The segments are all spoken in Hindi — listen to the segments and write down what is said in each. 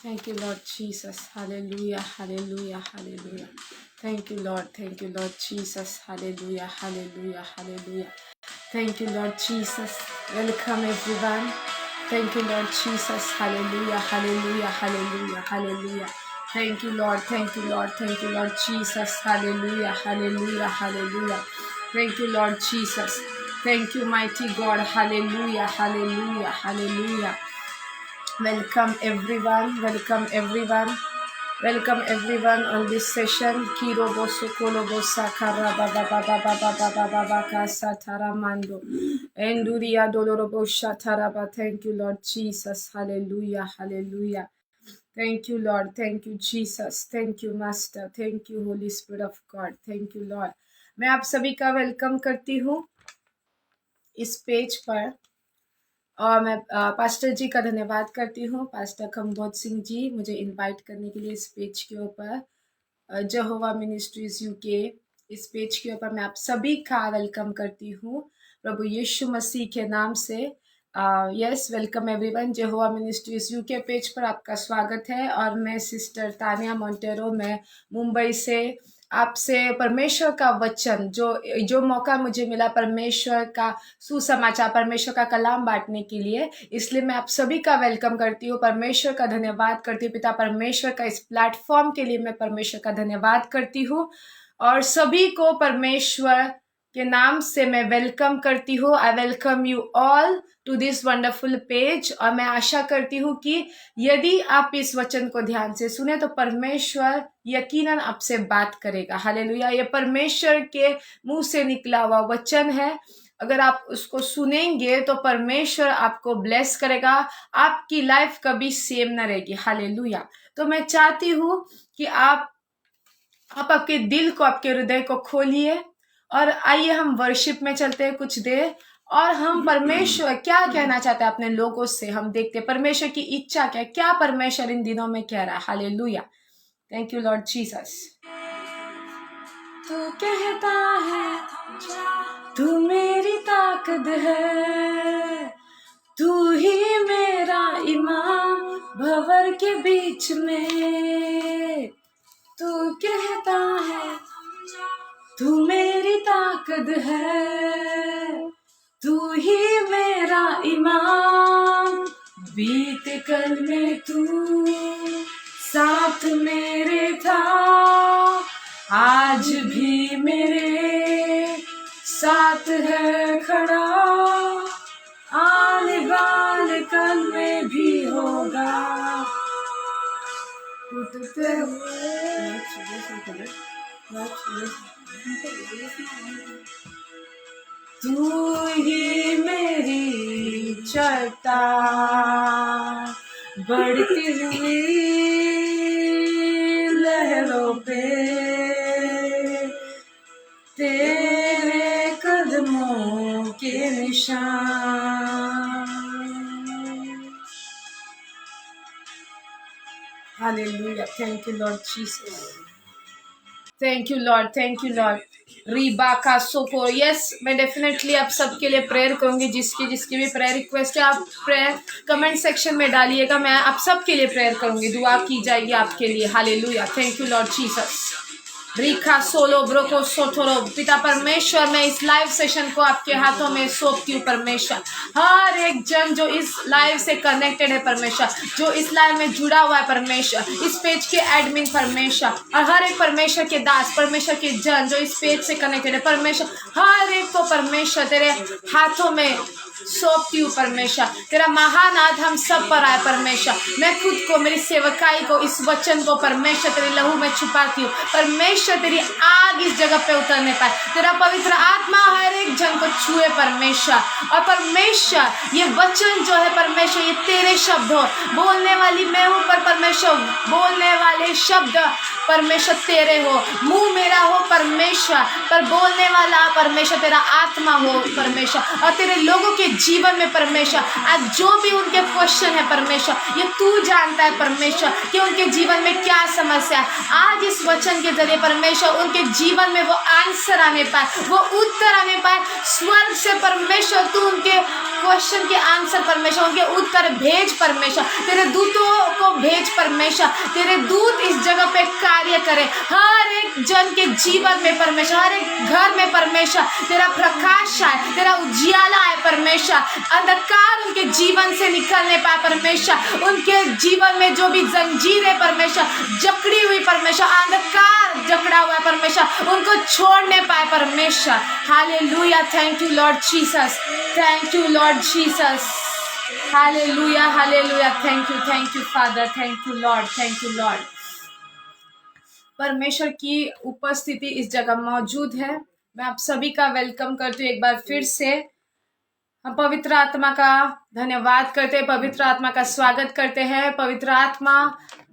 Thank you, Lord Jesus. Hallelujah, hallelujah, hallelujah. Thank you, Lord. Thank you, Lord Jesus. Hallelujah, hallelujah, hallelujah. Thank you, Lord Jesus. Welcome, everyone. Thank you, Lord Jesus. Hallelujah, hallelujah, hallelujah, hallelujah. Thank you, Lord. Thank you, Lord. Thank you, Lord Jesus. Hallelujah, hallelujah, hallelujah. Thank you, Lord Jesus. Thank you, mighty God. Hallelujah, hallelujah, hallelujah. Welcome everyone, welcome everyone, welcome everyone on this session. Kiro bosu kolo bosa kara baba baba baba baba baba kasa taramando. Enduria doloro bosha taraba. Thank you, Lord Jesus. Hallelujah, hallelujah. Thank you, Lord. Thank you, Jesus. Thank you, Master. Thank you, Holy Spirit of God. Thank you, Lord. मैं आप सभी का वेलकम करती हूँ इस पेज पर। और मैं पास्टर जी का धन्यवाद करती हूँ, पास्टर खम्बोध सिंह जी, मुझे इनवाइट करने के लिए इस पेज के ऊपर। जहोवा मिनिस्ट्रीज यूके, इस पेज के ऊपर मैं आप सभी का वेलकम करती हूँ प्रभु यीशु मसीह के नाम से। Yes, welcome everyone. जहोवा ministries UK page पर आपका स्वागत है। और मैं सिस्टर तानिया मोंटेरो, मैं मुंबई से आपसे परमेश्वर का वचन, जो मौका मुझे मिला परमेश्वर का सुसमाचार, परमेश्वर का कलाम बांटने के लिए, इसलिए मैं आप सभी का वेलकम करती हूँ, परमेश्वर का धन्यवाद करती हूँ। पिता परमेश्वर का इस प्लेटफॉर्म के लिए मैं परमेश्वर का धन्यवाद करती हूँ और सभी को परमेश्वर के नाम से मैं वेलकम करती हूँ। I welcome you all to this wonderful page. और मैं आशा करती हूँ कि यदि आप इस वचन को ध्यान से सुने तो परमेश्वर यकीनन आपसे बात करेगा। हालेलुया। ये परमेश्वर के मुंह से निकला हुआ वचन है। अगर आप उसको सुनेंगे तो परमेश्वर आपको ब्लेस करेगा, आपकी लाइफ कभी सेम न रहेगी। हालेलुया। तो मैं चाहती हूँ कि आप आपके दिल को, आपके हृदय को खोलिए और आइए हम वर्शिप में चलते हैं कुछ देर। और हम परमेश्वर क्या कहना चाहते हैं अपने लोगों से, हम देखते हैं परमेश्वर की इच्छा क्या परमेश्वर इन दिनों में कह रहा है। Hallelujah. Thank you Lord Jesus. तू कहता है तू मेरी ताकत है, तू ही मेरा इमाम भंवर के बीच में। तू कहता है तू मेरी ताकत है, तू ही मेरा इमाम। बीत कल में तू साथ मेरे था, आज भी मेरे साथ है खड़ा, आने वाले कल में भी होगा। उठते हुए तू ही मेरी चट्टान, बढ़ती हुई लहरों पे तेरे कदमों के निशान। Hallelujah. Thank you Lord Jesus. Thank you Lord, thank you Lord. Reeba का सोको। यस, मैं डेफिनेटली आप सबके लिए प्रेयर करूंगी। जिसकी भी प्रेयर रिक्वेस्ट है आप प्रेयर कमेंट सेक्शन में डालिएगा, मैं आप सबके लिए प्रेयर करूंगी, दुआ की जाएगी आपके लिए। Hallelujah. Thank you Lord Jesus. रिखा सोलो ब्रोको सोथोरो। पिता परमेश्वर, मैं इस लाइव सेशन को आपके हाथों में सौंपती हूँ परमेश्वर। हर एक जन जो इस लाइव से कनेक्टेड है परमेश्वर, जो इस लाइव में जुड़ा हुआ है परमेश्वर, इस पेज के एडमिन परमेश्वर, और हर एक परमेश्वर के दास, परमेश्वर के जन जो इस पेज से कनेक्टेड है परमेश्वर, हर एक को परमेश्वर तेरे हाथों में सौंपती हूँ परमेश्वर। तेरा महान हाथ हम सब पर आए परमेश्वर। मैं खुद को, मेरी सेवकाई को, इस वचन को परमेश्वर तेरे लहू में छुपाती हूँ परमेश्वर। तेरी आग इस जगह पे उतरने पाए, तेरा पवित्र आत्मा हर एक जन को छुए परमेश्वर। और परमेश्वर ये वचन जो है परमेश्वर, ये तेरे शब्द हो, बोलने वाली मैं हूँ पर परमेश्वर बोलने वाले शब्द परमेश्वर तेरे हो। मुंह मेरा हो परमेश्वर, पर बोलने वाला परमेश्वर तेरा आत्मा हो परमेश्वर। और तेरे लोगों के जीवन में परमेश्वर आज जो भी उनके क्वेश्चन है परमेश्वर, ये तू जानता है परमेश्वर कि उनके जीवन में क्या समस्या है। आज इस वचन के जरिए परमेश्वर उनके जीवन में वो आंसर आने पाए, वो उत्तर आने पाए स्वर्ग से परमेश्वर। तू उनके क्वेश्चन के आंसर परमेश्वर, उनके उत्तर भेज परमेश्वर, तेरे दूतों को भेज परमेश्वर, तेरे दूत इस जगह पे कार्य करे हर एक जन के जीवन में परमेश्वर, हर एक घर में परमेश्वर तेरा प्रकाश आए, तेरा उजियाला आए परमेश्वर, अंधकार उनके जीवन से निकलने पाए परमेश्वर, उनके जीवन में जो भी जंजीर है परमेश्वर जकड़ी हुई परमेश्वर, अंधकार जकड़ा हुआ है परमेश्वर, उनको छोड़ने पाए परमेश्वर। Hallelujah, thank you Lord Jesus, thank you Lord Jesus, hallelujah hallelujah, thank you father, thank you Lord, thank you Lord. परमेश्वर की उपस्थिति इस जगह मौजूद है। मैं आप सभी का वेलकम करती हूँ एक बार फिर से। हम पवित्र आत्मा का धन्यवाद करते हैं, पवित्र आत्मा का स्वागत करते हैं। पवित्र आत्मा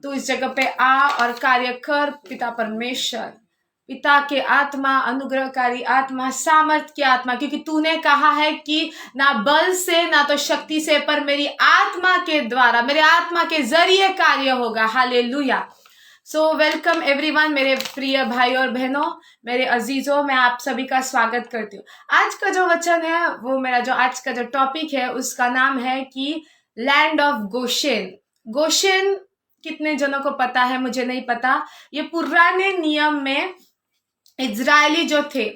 तू इस जगह पे आ और कार्य कर। पिता परमेश्वर, पिता के आत्मा, अनुग्रहकारी आत्मा, सामर्थ की आत्मा, क्योंकि तूने कहा है कि ना बल से ना तो शक्ति से पर मेरी आत्मा के द्वारा, मेरे आत्मा के जरिए कार्य होगा। हालेलुया। सो वेलकम एवरीवन, मेरे प्रिय भाई और बहनों, मेरे अजीजों, मैं आप सभी का स्वागत करती हूँ। आज का जो वचन है वो मेरा जो आज का जो टॉपिक है उसका नाम है कि लैंड ऑफ गोशेन। गोशेन कितने जनों को पता है? मुझे नहीं पता। ये पुराने नियम में इजरायली जो थे,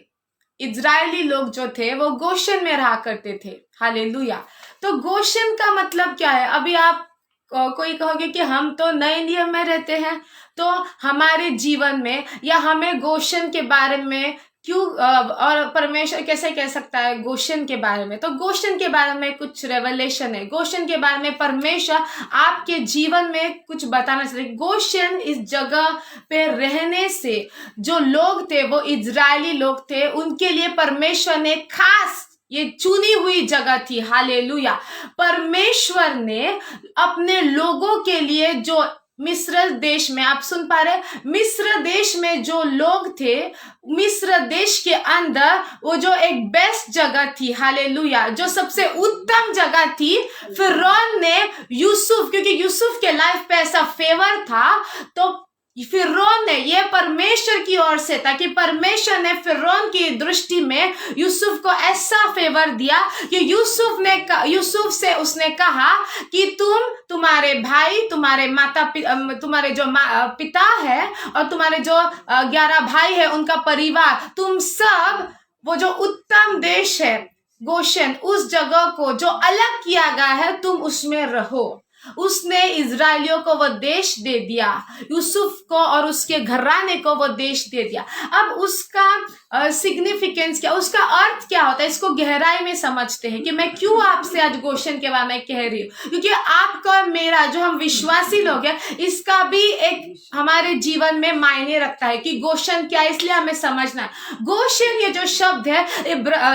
इजरायली लोग जो थे वो गोशेन में रहा करते थे। हालेलुया। तो गोशेन का मतलब क्या है? अभी आप कोई कहोगे कि हम तो नए नियम में रहते हैं, तो हमारे जीवन में या हमें गोशेन के बारे में क्यों और परमेश्वर कैसे कह सकता है गोशेन के बारे में? तो गोशेन के बारे में कुछ रेवलेशन है। गोशेन के बारे में परमेश्वर आपके जीवन में कुछ बताना चाहते। गोशेन इस जगह पे रहने से जो लोग थे वो इजरायली लोग थे, उनके लिए परमेश्वर ने खास ये चुनी हुई जगह थी। हालेलुया। परमेश्वर ने अपने लोगों के लिए जो मिस्र देश में, आप सुन पा रहे, मिस्र देश में जो लोग थे, मिस्र देश के अंदर वो जो एक बेस्ट जगह थी, हालेलुया, जो सबसे उत्तम जगह थी, फिरौन ने यूसुफ, क्योंकि यूसुफ के लाइफ पे ऐसा फेवर था, तो फिरौन ने, ये परमेश्वर की ओर से था कि परमेश्वर ने फिरौन की दृष्टि में यूसुफ को ऐसा फेवर दिया कि यूसुफ से उसने कहा कि तुम्हारे भाई, तुम्हारे तुम्हारे जो पिता है और तुम्हारे जो 11 भाई है, उनका परिवार, तुम सब वो जो उत्तम देश है गोशेन, उस जगह को जो अलग किया गया है, तुम उसमें रहो। उसने इजराइलियों को वो देश दे दिया, यूसुफ को और उसके घराने को वो देश दे दिया। अब उसका सिग्निफिकेंस क्या, उसका अर्थ क्या होता है, इसको गहराई में समझते हैं कि मैं क्यों आपसे आज गोशेन के बारे में कह रही हूँ, क्योंकि आपका और मेरा जो हम विश्वासी लोग हैं, इसका भी एक हमारे जीवन में मायने रखता है कि गोशेन क्या है, इसलिए हमें समझना है। गोशेन ये जो शब्द है,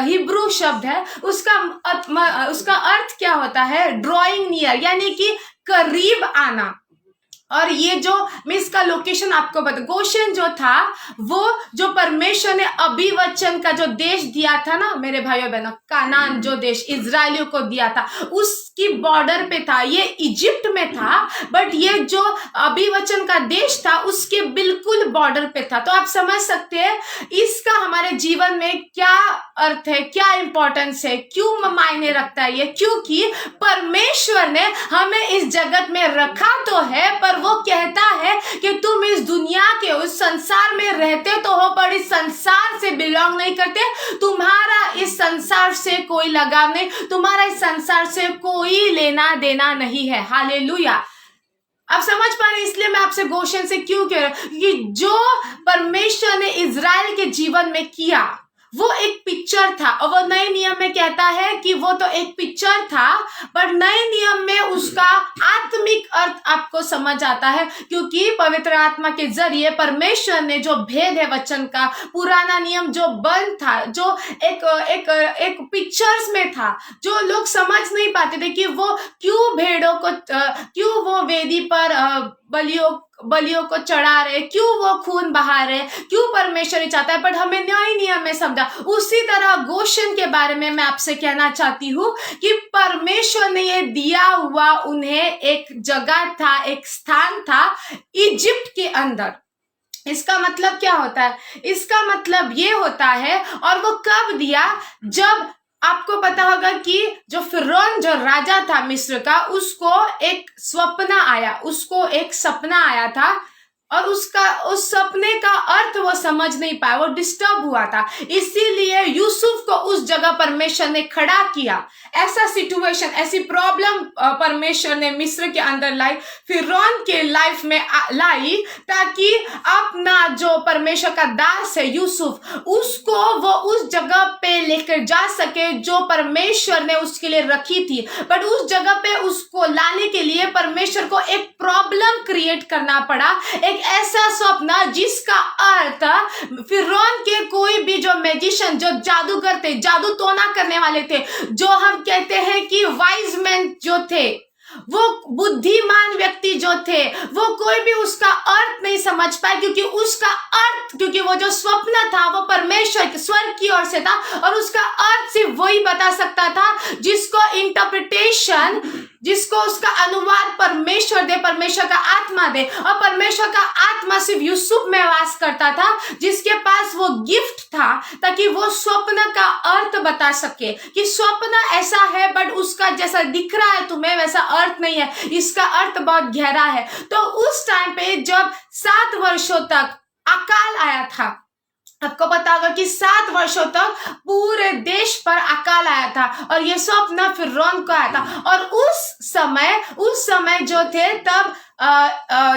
हिब्रू शब्द है, उसका अर्थ क्या होता है? ड्रॉइंग नियर, यानी कि करीब आना। और ये जो मैं इसका लोकेशन आपको बता, गोशेन जो था वो जो परमेश्वर ने अभिवचन का जो देश दिया था ना मेरे भाइयों बहनों, कानान जो देश इजराइलियों को दिया था, उसकी बॉर्डर पे था। ये इजिप्ट में था, बट ये जो अभिवचन का देश था उसके बिल्कुल बॉर्डर पे था। तो आप समझ सकते हैं इसका हमारे जीवन में क्या अर्थ है, क्या इंपॉर्टेंस है, क्यों मायने रखता है ये? क्योंकि परमेश्वर ने हमें इस जगत में रखा तो है, पर वो कहता है कि तुम इस दुनिया के, उस संसार में रहते तो हो, पर इस संसार से बिलोंग नहीं करते। तुम्हारा इस संसार से कोई लगाव नहीं, तुम्हारा इस संसार से कोई लेना देना नहीं है। हालेलुया। आप समझ पा रहे? इसलिए मैं आपसे गोशेन से क्यों कह रहा हूं कि जो परमेश्वर ने इजराइल के जीवन में किया वो एक पिक्चर था, और वो नए नियम में कहता है कि वो तो एक पिक्चर था, पर नए नियम में उसका आत्मिक अर्थ आपको समझ आता है, क्योंकि पवित्र आत्मा के जरिए परमेश्वर ने जो भेद है वचन का, पुराना नियम जो बंद था, जो एक पिक्चर्स में था, जो लोग समझ नहीं पाते थे कि वो क्यों भेड़ों को, क्यों वो वेदी पर बलियों को चढ़ा रहे, क्यों वो खून बहा रहे, क्यों परमेश्वर ही चाहता है, पर हमें नए नियम में समझा। उसी तरह गोशेन के बारे में मैं आपसे कहना चाहती हूँ कि परमेश्वर ने ये दिया हुआ उन्हें एक जगह था, एक स्थान था इजिप्ट के अंदर। इसका मतलब क्या होता है? इसका मतलब ये होता है, और वो कब दिया? जब आपको पता होगा कि जो फिरौन जो राजा था मिस्र का, उसको एक सपना आया, उसको एक सपना आया था, और उस सपने का अर्थ वो समझ नहीं पाया, वो डिस्टर्ब हुआ था। इसीलिए यूसुफ को उस जगह परमेश्वर ने खड़ा किया। ऐसा सिचुएशन, ऐसी प्रॉब्लम परमेश्वर ने मिस्र के अंदर लाई, फिरौन के लाइफ में लाई, ताकि अपना जो परमेश्वर का दास है यूसुफ, उसको वो उस जगह पे लेकर जा सके जो परमेश्वर ने उसके लिए रखी थी। बट उस जगह पे उसको लाने के लिए परमेश्वर को एक प्रॉब्लम क्रिएट करना पड़ा, एक ऐसा स्वप्न जिसका अर्थ फिरौन के कोई भी जो मैजिशियन, जो जादूगर थे, जादू टोना करने वाले थे, जो हम कहते हैं कि वाइज मैन जो थे, वो बुद्धिमान व्यक्ति जो थे, वो कोई भी उसका अर्थ नहीं समझ पाए, क्योंकि वो जो स्वप्न था वो परमेश्वर स्वर्ग की ओर से था, और उसका अर्थ सिर्फ वही बता सकता था जिसको इंटरप्रिटेशन, जिसको उसका अनुवाद परमेश्वर दे, परमेश्वर का आत्मा दे। और परमेश्वर का आत्मा सिर्फ यूसुफ में वास करता था, जिसके पास वो गिफ्ट था, ताकि वो स्वप्न का अर्थ बता सके कि स्वप्न ऐसा है, बट उसका जैसा दिख रहा है तुम्हें वैसा अर्थ नहीं है, इसका अर्थ बहुत गहरा है। तो उस टाइम पे जब 7 वर्षों तक अकाल आया था, आपको पता होगा कि 7 वर्षों तक पूरे देश पर अकाल आया था, और ये स्वप्न फिरौन को आया था। और उस समय जो थे, तब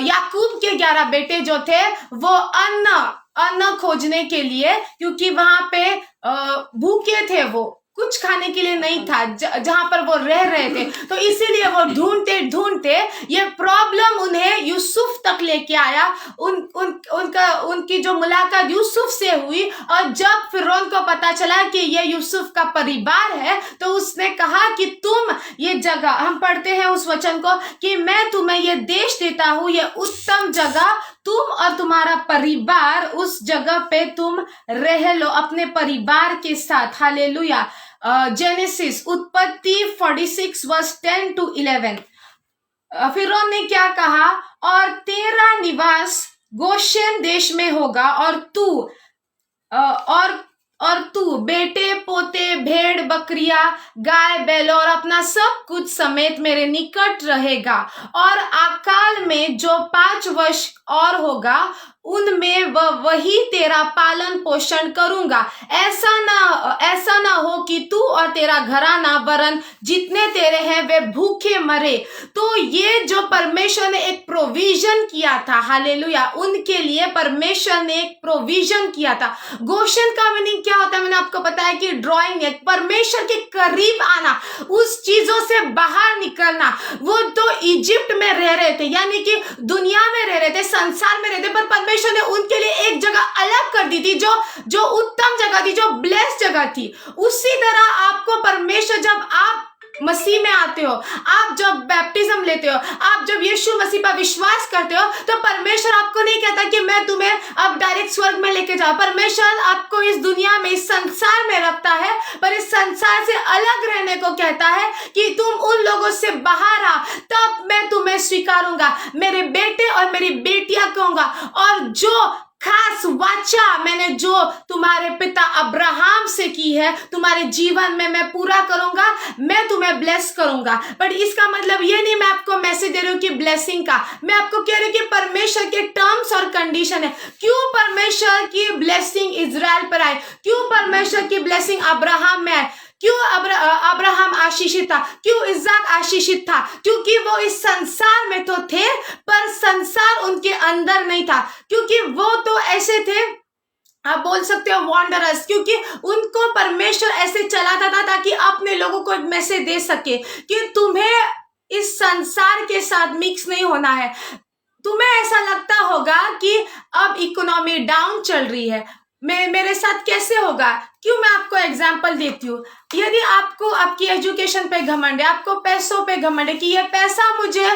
याकूब के 11 बेटे जो थे, वो अन्न खोजने के लिए, क्योंकि वहां पे भूखे थे, वो कुछ खाने के लिए नहीं था जहां पर वो रह रहे थे, तो इसीलिए वो ढूंढते ये प्रॉब्लम उन्हें यूसुफ तक लेके आया। उनकी जो मुलाकात यूसुफ से हुई, और जब फिरौन को पता चला कि ये यूसुफ का परिवार है, तो उसने कहा कि तुम ये जगह, हम पढ़ते हैं उस वचन को कि मैं तुम्हें ये देश देता हूं, ये उत्तम जगह, तुम और तुम्हारा परिवार उस जगह पे तुम रह लो अपने परिवार के साथ। हालेलुया। जेनेसिस, उत्पत्ति 46 वर्स 10 to 11। फिरौन ने क्या कहा, और तेरा निवास गोशेन देश में होगा, और तू बेटे पोते भेड़ बकरियां गाय बैल और अपना सब कुछ समेत मेरे निकट रहेगा, और अकाल में जो 5 वर्ष और होगा उनमें वही तेरा पालन पोषण करूंगा। ऐसा ना हो कि तू और तेरा घराना वरन जितने तेरे हैं वे भूखे मरे। तो ये जो परमेश्वर ने एक प्रोविजन किया था, हालेलुया, उनके लिए परमेश्वर ने एक प्रोविजन किया था। गोशन का मीनिंग क्या होता है, मैंने आपको बताया कि ड्रॉइंग है, परमेश्वर के करीब आना, उस चीजों से बाहर निकलना। वो तो इजिप्ट में रह रहे थे, यानी कि दुनिया में रह रहे थे, संसार में रहते, पर परमेश्वर ने उनके लिए एक जगह अलग कर दी थी, जो उत्तम जगह थी, जो ब्लेस्ड जगह थी। उसी तरह आपको परमेश्वर, जब आप मसीह में आते हो, आप जब बैप्टिज्म लेते हो, आप जब यीशु मसीह पर विश्वास करते हो, तो परमेश्वर आपको नहीं कहता कि मैं तुम्हें अब डायरेक्ट स्वर्ग में लेके जाऊं। परमेश्वर आपको इस दुनिया में, इस संसार में रखता है, पर इस संसार से अलग रहने को कहता है कि तुम उन लोगों से बाहर आ, तब मैं तुम्हें स्वीकारूंगा, मेरे बेटे और मेरी बेटियां कहूंगा, और जो खास वाचा मैंने जो तुम्हारे पिता अब्राहम से की है, तुम्हारे जीवन में मैं पूरा करूंगा, मैं तुम्हें ब्लेस करूंगा। बट इसका मतलब ये नहीं मैं आपको मैसेज दे रही हूँ कि ब्लेसिंग का, मैं आपको कह रही हूँ कि परमेश्वर के टर्म्स और कंडीशन है। क्यों परमेश्वर की ब्लेसिंग इजराइल पर आए, क्यों परमेश्वर की ब्लेसिंग अब्राहम में आए, क्यों अब्राहम आशीषित था, क्यों इस्साक आशीषित था, क्योंकि वो इस संसार में तो थे, पर संसार उनके अंदर नहीं था, क्योंकि वो तो ऐसे थे, आप बोल सकते हो वॉन्डरर्स, क्योंकि उनको परमेश्वर ऐसे चलाता था ताकि अपने लोगों को एक मैसेज दे सके कि तुम्हें इस संसार के साथ मिक्स नहीं होना है। तुम्हें ऐसा लगता होगा कि अब इकोनॉमी डाउन चल रही है, मेरे साथ कैसे होगा। क्यों, मैं आपको एग्जांपल देती हूँ। यदि आपको आपकी एजुकेशन पे घमंड है, आपको पैसों पे घमंड है कि ये पैसा मुझे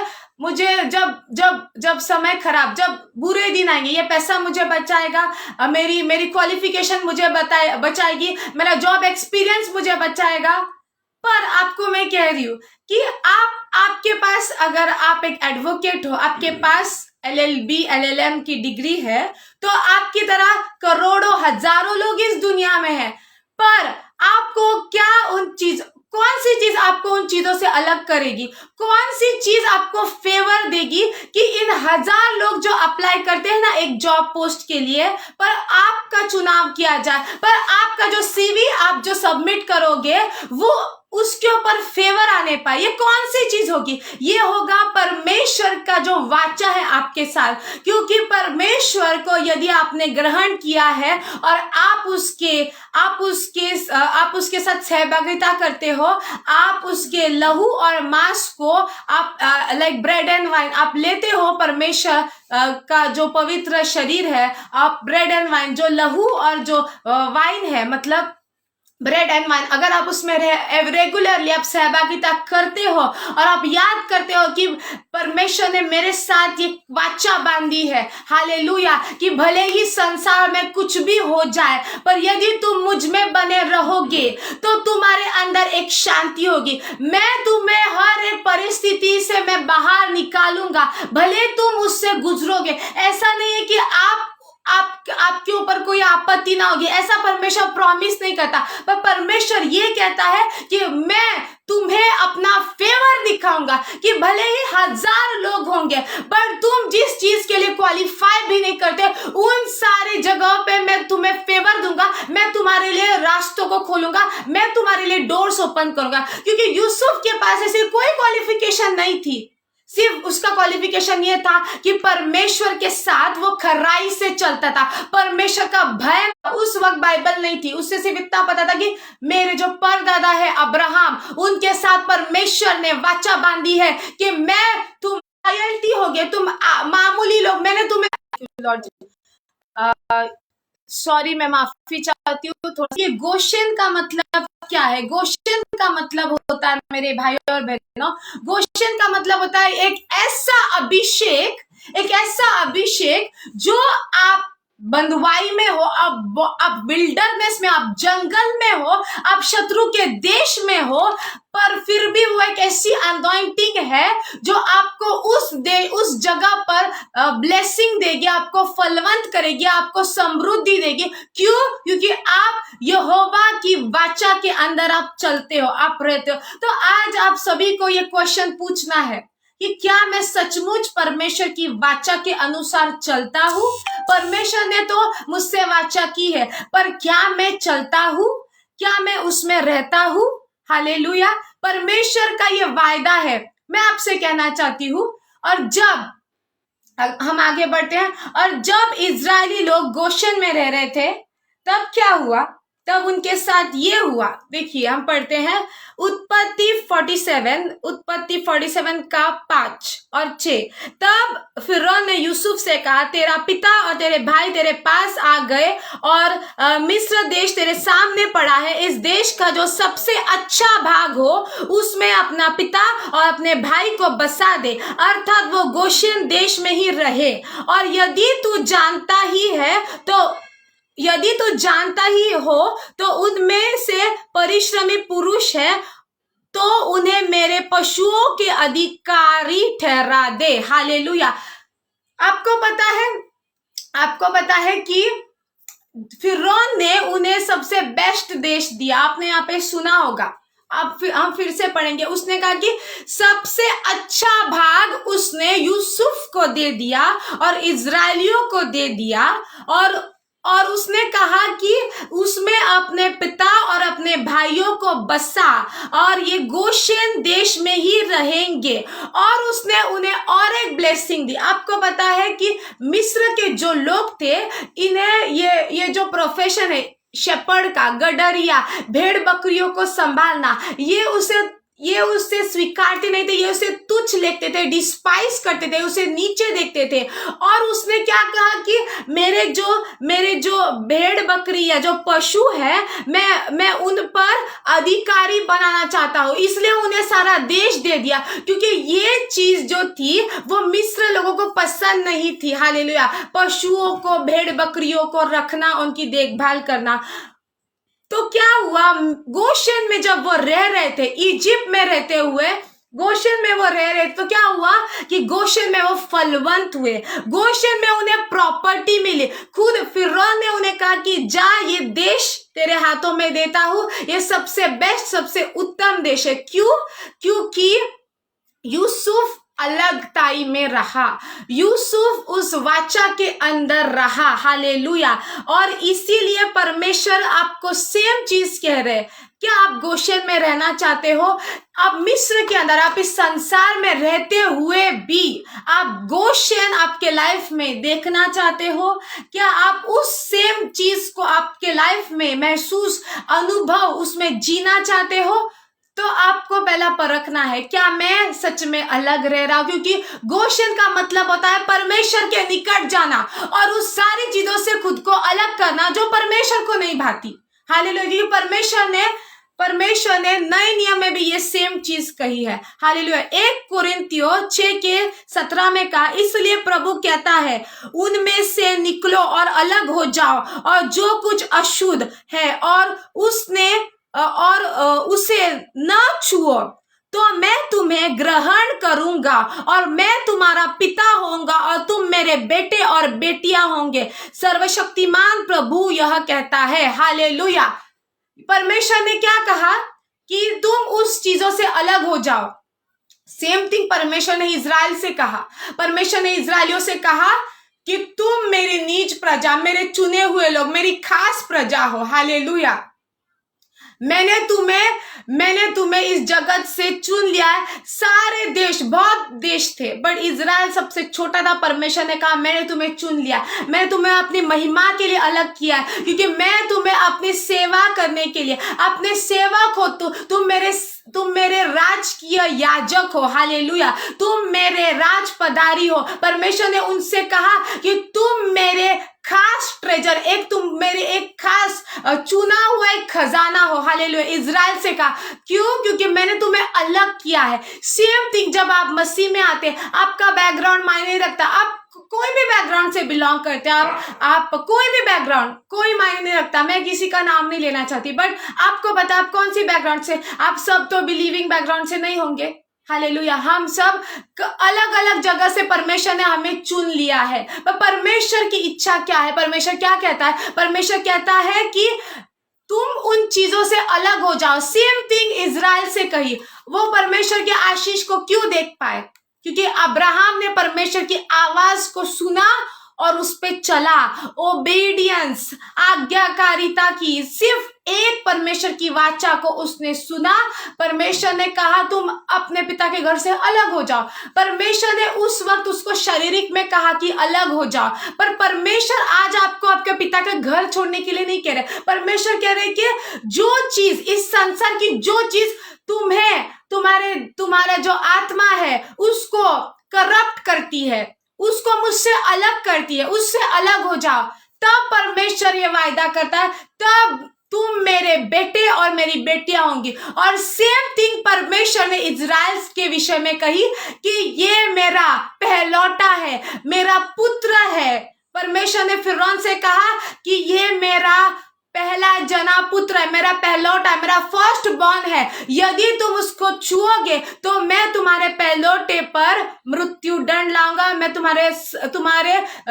जब समय खराब, जब बुरे दिन आएंगे, ये पैसा मुझे बचाएगा, मेरी क्वालिफिकेशन मुझे बचाएगी, मेरा जॉब एक्सपीरियंस मुझे बचाएगा। पर आपको मैं कह रही हूँ कि आपके पास, अगर आप एक एडवोकेट हो, आपके पास LLB LLM की डिग्री है, तो आपकी तरह करोड़ों हजारों लोग इस दुनिया में हैं, पर आपको क्या कौन सी चीज आपको उन चीजों से अलग करेगी? कौन सी चीज आपको फेवर देगी कि इन 1000 लोग जो अप्लाई करते हैं ना एक जॉब पोस्ट के लिए, पर आपका चुनाव किया जाए, पर आपका जो सीवी आप जो सबमिट करोगे वो उसके ऊपर फेवर आने पाए? ये कौन सी चीज होगी? ये होगा परमेश्वर का जो वाचा है आपके साथ, क्योंकि परमेश्वर को यदि आपने ग्रहण किया है और आप उसके साथ सहभागिता करते हो, आप उसके लहू और मांस को आप लाइक ब्रेड एंड वाइन आप लेते हो, परमेश्वर का जो पवित्र शरीर है, आप ब्रेड एंड वाइन जो लहू और जो वाइन है, मतलब ब्रेड एंड वाइन, अगर आप उसमें रेगुलरली आप सहभागिता करते हो और आप याद करते हो कि परमेश्वर ने मेरे साथ ये वाचा बांधी है, हालेलुया, कि भले ही संसार में कुछ भी हो जाए, पर यदि तुम मुझ में बने रहोगे तो तुम्हारे अंदर एक शांति होगी। मैं तुम्हें हर एक परिस्थिति से मैं बाहर निकालूंगा, भले तुम उससे गुजरोगे। ऐसा नहीं है कि आपके ऊपर कोई आपत्ति ना होगी, ऐसा परमेश्वर प्रॉमिस नहीं करता, पर परमेश्वर ये कहता है कि मैं तुम्हें अपना फेवर दिखाऊंगा, कि भले ही 1000 लोग होंगे पर तुम जिस चीज के लिए क्वालिफाई भी नहीं करते, उन सारी जगहों पे मैं तुम्हें फेवर दूंगा, मैं तुम्हारे लिए रास्तों को खोलूंगा, मैं तुम्हारे लिए डोर्स ओपन करूंगा। क्योंकि यूसुफ के पास ऐसी कोई क्वालिफिकेशन नहीं थी, सिर्फ उसका क्वालिफिकेशन ये था कि परमेश्वर के साथ वो खराई से चलता था। परमेश्वर का भय उस वक्त बाइबल नहीं थी, उससे सिर्फ इतना पता था कि मेरे जो परदादा है अब्राहम, उनके साथ परमेश्वर ने वाचा बांधी है कि तुम लॉयल्टी हो गए, तुम मामूली लोग, मैंने तुम्हें लॉर्ड सॉरी मैं माफी चाहती हूँ थोड़ा। ये गोशेन का मतलब क्या है? गोशेन का मतलब होता है मेरे भाई और बहनों, गोशेन का मतलब होता है एक ऐसा अभिषेक जो आप बंधुआई में हो, आप विल्डरनेस में, आप जंगल में हो, आप शत्रु के देश में हो, पर फिर भी वो एक ऐसी अनॉइंटिंग है जो आपको उस जगह पर ब्लेसिंग देगी, आपको फलवंत करेगी, आपको समृद्धि देगी। क्यों? क्योंकि आप यहोवा की वाचा के अंदर आप चलते हो, आप रहते हो। तो आज आप सभी को ये क्वेश्चन पूछना है कि क्या मैं सचमुच परमेश्वर की वाचा के अनुसार चलता हूँ? परमेश्वर ने तो मुझसे वाचा की है, पर क्या मैं चलता हूँ? क्या मैं उसमें रहता हूँ? हालेलुया। परमेश्वर का ये वायदा है, मैं आपसे कहना चाहती हूँ। और जब हम आगे बढ़ते हैं, और जब इजरायली लोग गोशेन में रह रहे थे, तब क्या हुआ? तब उनके साथ ये हुआ, देखिए हम पढ़ते हैं उत्पत्ति 47 का 5 और 6। तब फिरौन ने यूसुफ से कहा, तेरा पिता और तेरे भाई तेरे पास आ गए और मिस्र देश तेरे सामने पड़ा है। इस देश का जो सबसे अच्छा भाग हो उसमें अपना पिता और अपने भाई को बसा दे, अर्थात वो गोशेन देश में ही रहे। और यदि तू जानता ही हो तो उनमें से परिश्रमी पुरुष है तो उन्हें मेरे पशुओं के अधिकारी ठहरा दे। हालेलुया। आपको पता है कि फिरौन ने उन्हें सबसे बेस्ट देश दिया। आपने यहाँ पे सुना होगा, हम फिर से पढ़ेंगे। उसने कहा कि सबसे अच्छा भाग उसने यूसुफ को दे दिया और इजराइलियों को दे दिया, और उसने कहा कि उसमें अपने पिता और अपने भाइयों को बसा और ये गोशेन देश में ही रहेंगे। और उसने उन्हें और एक ब्लेसिंग दी। आपको पता है कि मिस्र के जो लोग थे, इन्हें ये जो प्रोफेशन है शेपर्ड का, गडरिया, भेड़ बकरियों को संभालना, ये उससे स्वीकारते नहीं थे, ये उसे तुच्छ लेते थे, डिस्पाइस करते थे, उसे नीचे देखते थे। और उसने क्या कहा कि मेरे जो भेड़ बकरी या जो पशु है, मैं उन पर अधिकारी बनाना चाहता हूँ, इसलिए उन्हें सारा देश दे दिया। क्योंकि ये चीज जो थी वो मिस्र लोगों को पसंद नहीं थी। हालेलुया। पशुओं को, भेड़ बकरियों को रखना, उनकी देखभाल करना। तो क्या हुआ, गोशेन में जब वो रह रहे थे, इजिप्ट में रहते हुए, गोशेन में वो रह रहे, तो क्या हुआ कि गोशेन में वो फलवंत हुए, गोशेन में उन्हें प्रॉपर्टी मिली। खुद फिरौन ने उन्हें कहा कि जा, ये देश तेरे हाथों में देता हूं, ये सबसे बेस्ट, सबसे उत्तम देश है। क्यों? क्योंकि यूसुफ अलगताई में रहा, यूसुफ उस वाचा के अंदर रहा। हालेलुया। और इसीलिए परमेश्वर आपको सेम चीज कह रहे। क्या आप गोशेन में रहना चाहते हो? आप मिस्र के अंदर, आप इस संसार में रहते हुए भी आप गोशेन आपके लाइफ में देखना चाहते हो? क्या आप उस सेम चीज को आपके लाइफ में महसूस, अनुभव उसमें जीना चाहते हो? तो आपको पहला परखना है, क्या मैं सच में अलग रह रहा हूं? क्योंकि गोशेन का मतलब होता है परमेश्वर के निकट जाना और उस सारी चीजों से खुद को अलग करना जो परमेश्वर को नहीं भाती। हालेलुया। क्योंकि परमेश्वर ने नए नियम में भी ये सेम चीज कही है। हालेलुया। 1 कोरिन्थियों 6:17 में कहा, इसलिए प्रभु कहता है, उनमें से निकलो और अलग हो जाओ, और जो कुछ अशुद्ध है और उसे न छुओ, तो मैं तुम्हें ग्रहण करूंगा और मैं तुम्हारा पिता होऊंगा और तुम मेरे बेटे और बेटियां होंगे, सर्वशक्तिमान प्रभु यह कहता है। हालेलुया। परमेश्वर ने क्या कहा कि तुम उस चीजों से अलग हो जाओ। सेम थिंग परमेश्वर ने इजराइल से कहा। परमेश्वर ने इजराइलियों से कहा कि तुम मेरी नीच प्रजा, मेरे चुने हुए लोग, मेरी खास प्रजा हो। हालेलुया। मैंने तुम्हें इस जगत से चुन लिया है। सारे देश, बहुत देश थे, बट इजराइल सबसे छोटा था। परमेश्वर ने कहा, मैंने तुम्हें चुन लिया, मैंने तुम्हें अपनी महिमा के लिए अलग किया है, क्योंकि मैं तुम्हें अपनी सेवा करने के लिए, अपने सेवक हो। तुम मेरे राजकीय याजक हो। हालेलुया। तुम मेरे राज पदारी हो। परमेश्वर ने उनसे कहा कि तुम मेरे खास ट्रेजर, तुम मेरे एक खास चुना हुआ एक खजाना हो। हालेलुया। इजराइल से कहा, क्यों? क्योंकि मैंने तुम्हें अलग किया है। सेम थिंग जब आप मसीह में आते हैं, आपका बैकग्राउंड मायने नहीं रखता। आप कोई भी बैकग्राउंड से बिलोंग करते हैं, आप कोई भी बैकग्राउंड, कोई मायने नहीं रखता। मैं किसी का नाम नहीं लेना चाहती, बट आपको पता आप कौन सी बैकग्राउंड से। आप सब तो बिलीविंग बैकग्राउंड से नहीं होंगे। हालेलुया। हम सब अलग अलग जगह से परमेश्वर ने हमें चुन लिया है। पर परमेश्वर की इच्छा क्या है? परमेश्वर क्या कहता है? परमेश्वर कहता है कि तुम उन चीजों से अलग हो जाओ। सेम थिंग इजराइल से कही। वो परमेश्वर के आशीष को क्यों देख पाए? क्योंकि अब्राहम ने परमेश्वर की आवाज को सुना और उस पे चला। ओबीडियंस, आज्ञाकारिता की। सिर्फ एक परमेश्वर की वाचा को उसने सुना। परमेश्वर ने कहा, तुम अपने पिता के घर से अलग हो जाओ। परमेश्वर ने उस वक्त उसको शारीरिक में कहा कि अलग हो जाओ, पर परमेश्वर आज आपको आपके पिता के घर छोड़ने के लिए नहीं कह रहे। परमेश्वर कह रहे कि जो चीज इस संसार की, जो चीज तुम्हारा जो आत्मा है उसको करप्ट करती है, उसको मुझसे अलग करती है, उससे अलग हो जाओ। तब परमेश्वर ये वायदा करता है, तब तुम मेरे बेटे और मेरी बेटियां होंगी। और सेम थिंग परमेश्वर ने इजराइल के विषय में कही कि ये मेरा पहलौटा है, मेरा पुत्र है। परमेश्वर ने फिरौन से कहा कि ये मेरा पहला जना पुत्र है, मेरा पहलौटा है, मेरा फर्स्ट बॉर्न है। यदि तुम उसको छुओगे तो मैं तुम्हारे पहलौटे पर मृत्यु दंड लाऊंगा। मैं तुम्हारे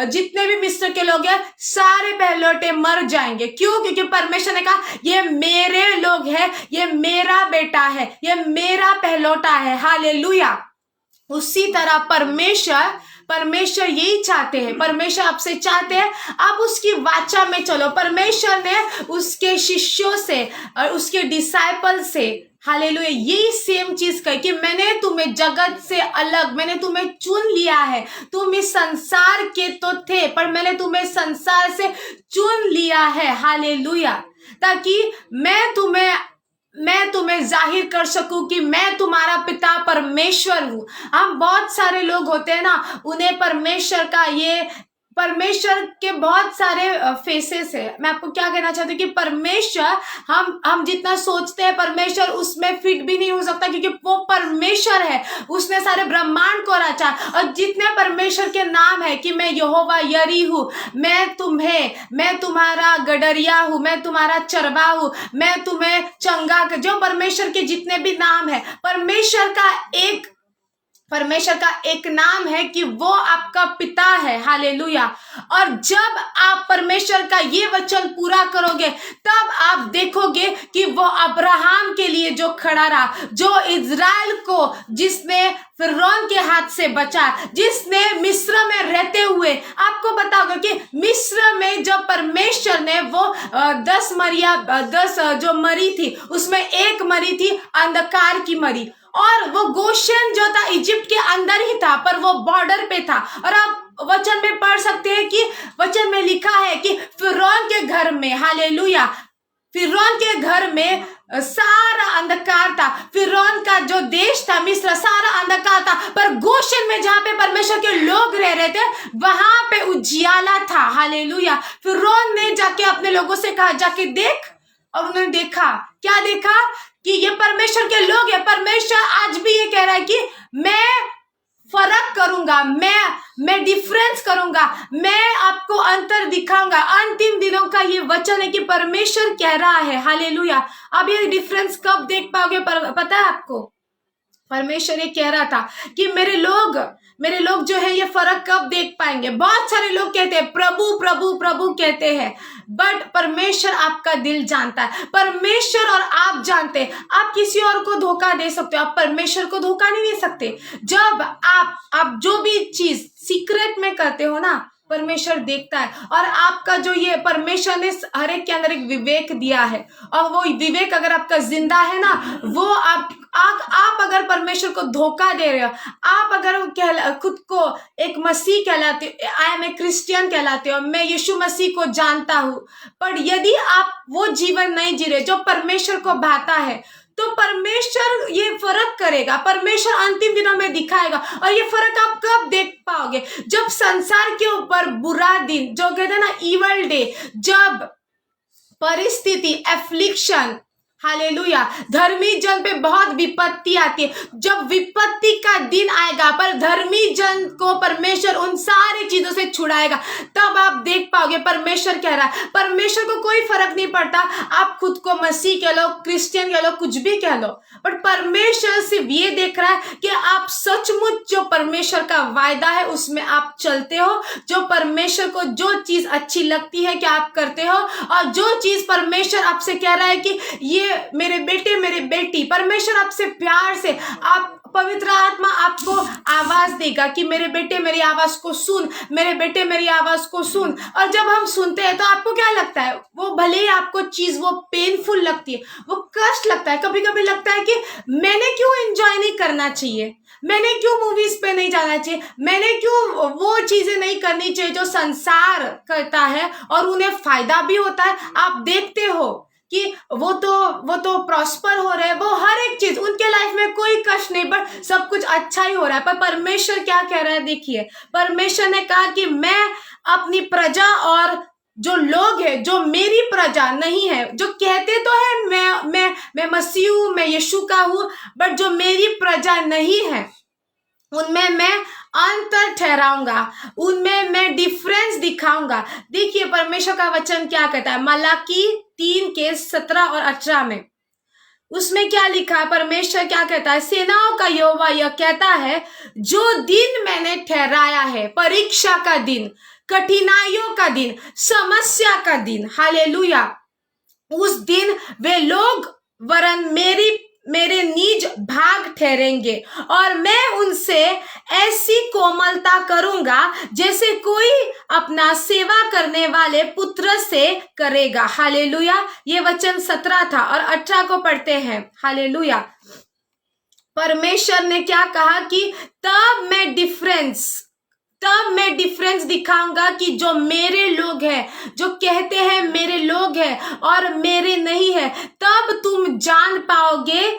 जितने भी मिस्र के लोग हैं, सारे पहलौटे मर जाएंगे। क्यों? क्योंकि परमेश्वर ने कहा, ये मेरे लोग हैं, ये मेरा बेटा है, ये मेरा पहलौटा है। हालेलुया। उसी तरह परमेश्वर यही चाहते हैं। परमेश्वर आपसे चाहते हैं आप उसकी वाचा में चलो। परमेश्वर ने उसके शिष्यों से और उसके डिसाइपल से, हालेलुया, यही सेम चीज कही कि मैंने तुम्हें जगत से अलग, मैंने तुम्हें चुन लिया है। तुम इस संसार के तो थे, पर मैंने तुम्हें संसार से चुन लिया है। हालेलुया। ताकि मैं तुम्हें जाहिर कर सकूं कि मैं तुम्हारा पिता परमेश्वर हूं। हम बहुत सारे लोग होते हैं ना, उन्हें परमेश्वर का ये परमेश्वर के बहुत सारे फेसेस है। मैं आपको क्या कहना चाहती हूँ कि परमेश्वर, हम जितना सोचते हैं परमेश्वर उसमें फिट भी नहीं हो सकता, क्योंकि वो परमेश्वर है। उसने सारे ब्रह्मांड को रचा। और जितने परमेश्वर के नाम है कि मैं यहोवा यरी हूँ, मैं तुम्हारा गडरिया हूँ, मैं तुम्हारा चरवा हूँ, मैं तुम्हें चंगा, जो परमेश्वर के जितने भी नाम है, परमेश्वर का एक नाम है कि वो आपका पिता है। हालेलुया। और जब आप परमेश्वर का ये वचन पूरा करोगे, तब आप देखोगे कि वो अब्राहम के लिए जो खड़ा रहा, जो इज़राइल को, जिसने फिरौन के हाथ से बचा, जिसने मिस्र में रहते हुए, आपको बताओगे कि मिस्र में जब परमेश्वर ने वो 10 जो मरी थी, उसमें एक मरी थी अंधकार की मरी, और वो गोशेन जो था इजिप्ट के अंदर ही था, पर वो बॉर्डर पे था। और आप वचन में पढ़ सकते हैं कि वचन में लिखा है कि फिरौन के घर में, हालेलुया, फिरौन के घर में सारा अंधकार था। फिरौन का जो देश था मिस्र, सारा अंधकार था, पर गोशेन में जहां पे परमेश्वर के लोग रह रहे थे, वहां पे उजियाला था। हालेलुया। फिरौन ने जाके अपने लोगों से कहा, जाके देख। और उन्होंने देखा, क्या देखा? कि ये परमेश्वर के लोग हैं। परमेश्वर आज भी ये कह रहा है कि मैं फर्क करूंगा, मैं डिफरेंस करूंगा, मैं आपको अंतर दिखाऊंगा। अंतिम दिनों का ये वचन है कि परमेश्वर कह रहा है। हालेलुया। अब ये डिफरेंस कब देख पाओगे? पता है आपको? परमेश्वर ये कह रहा था कि मेरे लोग जो है ये फर्क कब देख पाएंगे? बहुत सारे लोग कहते हैं प्रभु प्रभु प्रभु कहते हैं, बट परमेश्वर आपका दिल जानता है। परमेश्वर और आप जानते हैं। आप किसी और को धोखा दे सकते हो, आप परमेश्वर को धोखा नहीं दे सकते। जब आप जो भी चीज सीक्रेट में करते हो ना, परमेश्वर देखता है। और आपका जो ये परमेश्वर ने हर एक के अंदर एक विवेक दिया है, और वो विवेक अगर आपका जिंदा है ना, वो आप अगर परमेश्वर को धोखा दे रहे हो, आप अगर खुद को एक मसीह कहलाते हो, आई एम ए क्रिश्चियन कहलाते हो, मैं यीशु मसीह को जानता हूं, पर यदि आप वो जीवन नहीं जी रहे जो परमेश्वर को भाता है, तो परमेश्वर ये फर्क करेगा। परमेश्वर अंतिम दिनों में दिखाएगा। और ये फर्क आप कब देख पाओगे? जब संसार के ऊपर बुरा दिन, जो कहते हैं ना इवल डे, जब परिस्थिति, एफ्लिक्शन, हालेलुया, धर्मी जन पे बहुत विपत्ति आती है। जब विपत्ति का दिन आएगा, पर धर्मी जन को परमेश्वर उन सारी चीजों से छुड़ाएगा, तब आप देख पाओगे परमेश्वर कह रहा है। परमेश्वर को कोई फर्क नहीं पड़ता आप खुद को मसीह कह लो, क्रिश्चियन कह लो, कुछ भी कह लो, बट परमेश्वर सिर्फ ये देख रहा है कि आप सचमुच जो परमेश्वर का वायदा है उसमें आप चलते हो, जो परमेश्वर को जो चीज अच्छी लगती है कि आप करते हो, और जो चीज परमेश्वर आपसे कह रहा है कि ये मेरे बेटे मेरे बेटी, परमेश्वर आपसे प्यार से, आप पवित्र आत्मा आपको आवाज देगा कि मेरे बेटे मेरी आवाज को सुन, मेरे बेटे मेरी आवाज को सुन। और जब हम सुनते हैं तो आपको क्या लगता है? वो भले ही आपको चीज वो पेनफुल लगती है, वो कष्ट लगता है, कभी कभी लगता है कि मैंने क्यों एंजॉय नहीं करना चाहिए, मैंने क्यों मूवीज पे नहीं जाना चाहिए, मैंने क्यों वो चीजें नहीं करनी चाहिए जो संसार करता है और उन्हें फायदा भी होता है। आप देखते हो कि वो तो प्रॉस्पर हो रहे हैं, वो हर एक चीज उनके लाइफ में कोई कष्ट नहीं, बट सब कुछ अच्छा ही हो रहा है। पर परमेश्वर क्या कह रहा है? देखिए, परमेश्वर ने कहा कि मैं अपनी प्रजा और जो लोग हैं जो मेरी प्रजा नहीं है, जो कहते तो है मैं मसीह हूं, मैं यीशु का हूं, बट जो मेरी प्रजा नहीं है उनमें मैं अंतर ठहराऊंगा, उनमें मैं डिफरेंस दिखाऊंगा। देखिए परमेश्वर का वचन क्या कहता है, मलाकी 3:17 और 18 में, उसमें क्या लिखा है? परमेश्वर क्या कहता है? सेनाओं का यहोवा यह कहता है, जो दिन मैंने ठहराया है, परीक्षा का दिन, कठिनाइयों का दिन, समस्या का दिन, हालेलुया, उस दिन वे लोग वरन मेरे निज भाग ठहरेंगे, और मैं उनसे ऐसी कोमलता करूंगा जैसे कोई अपना सेवा करने वाले पुत्र से करेगा। हालेलुया। ये वचन 17 था और 18 को पढ़ते हैं। हालेलुया। परमेश्वर ने क्या कहा कि तब मैं डिफरेंस दिखाऊंगा कि जो मेरे लोग हैं, जो कहते हैं मेरे लोग हैं और मेरे नहीं है, तब तुम जान पाओगे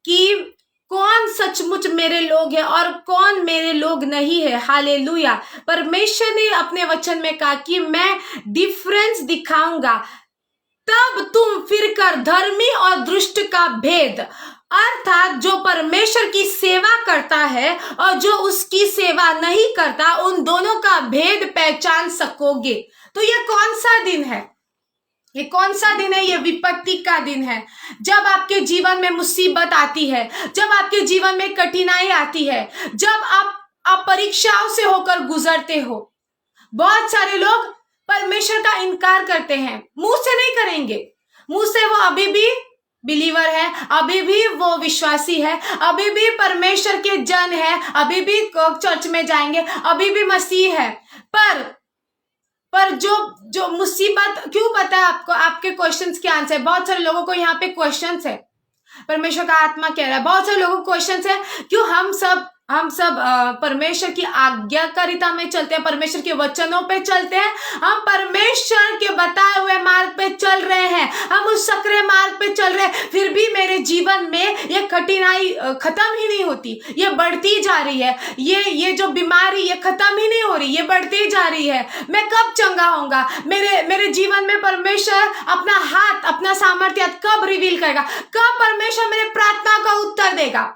कि कौन सचमुच मेरे लोग है और कौन मेरे लोग नहीं है। हालेलुया। परमेश्वर ने अपने वचन में कहा कि मैं डिफरेंस दिखाऊंगा, तब तुम फिर कर धर्मी और दुष्ट का भेद, अर्थात जो परमेश्वर की सेवा करता है और जो उसकी सेवा नहीं करता, उन दोनों का भेद पहचान सकोगे। तो ये कौन सा दिन है? ये कौन सा दिन है? ये विपत्ति का दिन है। जब आपके जीवन में मुसीबत आती है, जब आपके जीवन में कठिनाई आती है, जब आप परीक्षाओं से होकर गुजरते हो। बहुत सारे लोग परमेश्वर का इनकार करते हैं, मुंह से नहीं करेंगे, मुंह से वो अभी भी बिलीवर है, अभी भी वो विश्वासी है, अभी भी परमेश्वर के जन है, अभी भी चर्च में जाएंगे, अभी भी मसीह है। पर जो मुसीबत, क्यों पता है आपको? आपके क्वेश्चंस के आंसर, बहुत सारे लोगों को यहाँ पे क्वेश्चंस है। परमेश्वर का आत्मा कह रहा है, बहुत सारे लोगों को क्वेश्चंस है, क्यों हम सब परमेश्वर की आज्ञाकारिता में चलते हैं, परमेश्वर के वचनों पे चलते हैं, हम परमेश्वर के बताए हुए मार्ग पे चल रहे हैं, हम उस सकरे मार्ग पे चल रहे हैं, फिर भी मेरे जीवन में ये कठिनाई खत्म ही नहीं होती, ये बढ़ती जा रही है, ये जो बीमारी ये खत्म ही नहीं हो रही, ये बढ़ती जा रही है। मैं कब चंगा होऊंगा? मेरे जीवन में परमेश्वर अपना हाथ, अपना सामर्थ्य कब रिवील करेगा? कब परमेश्वर मेरे प्रार्थना का उत्तर देगा?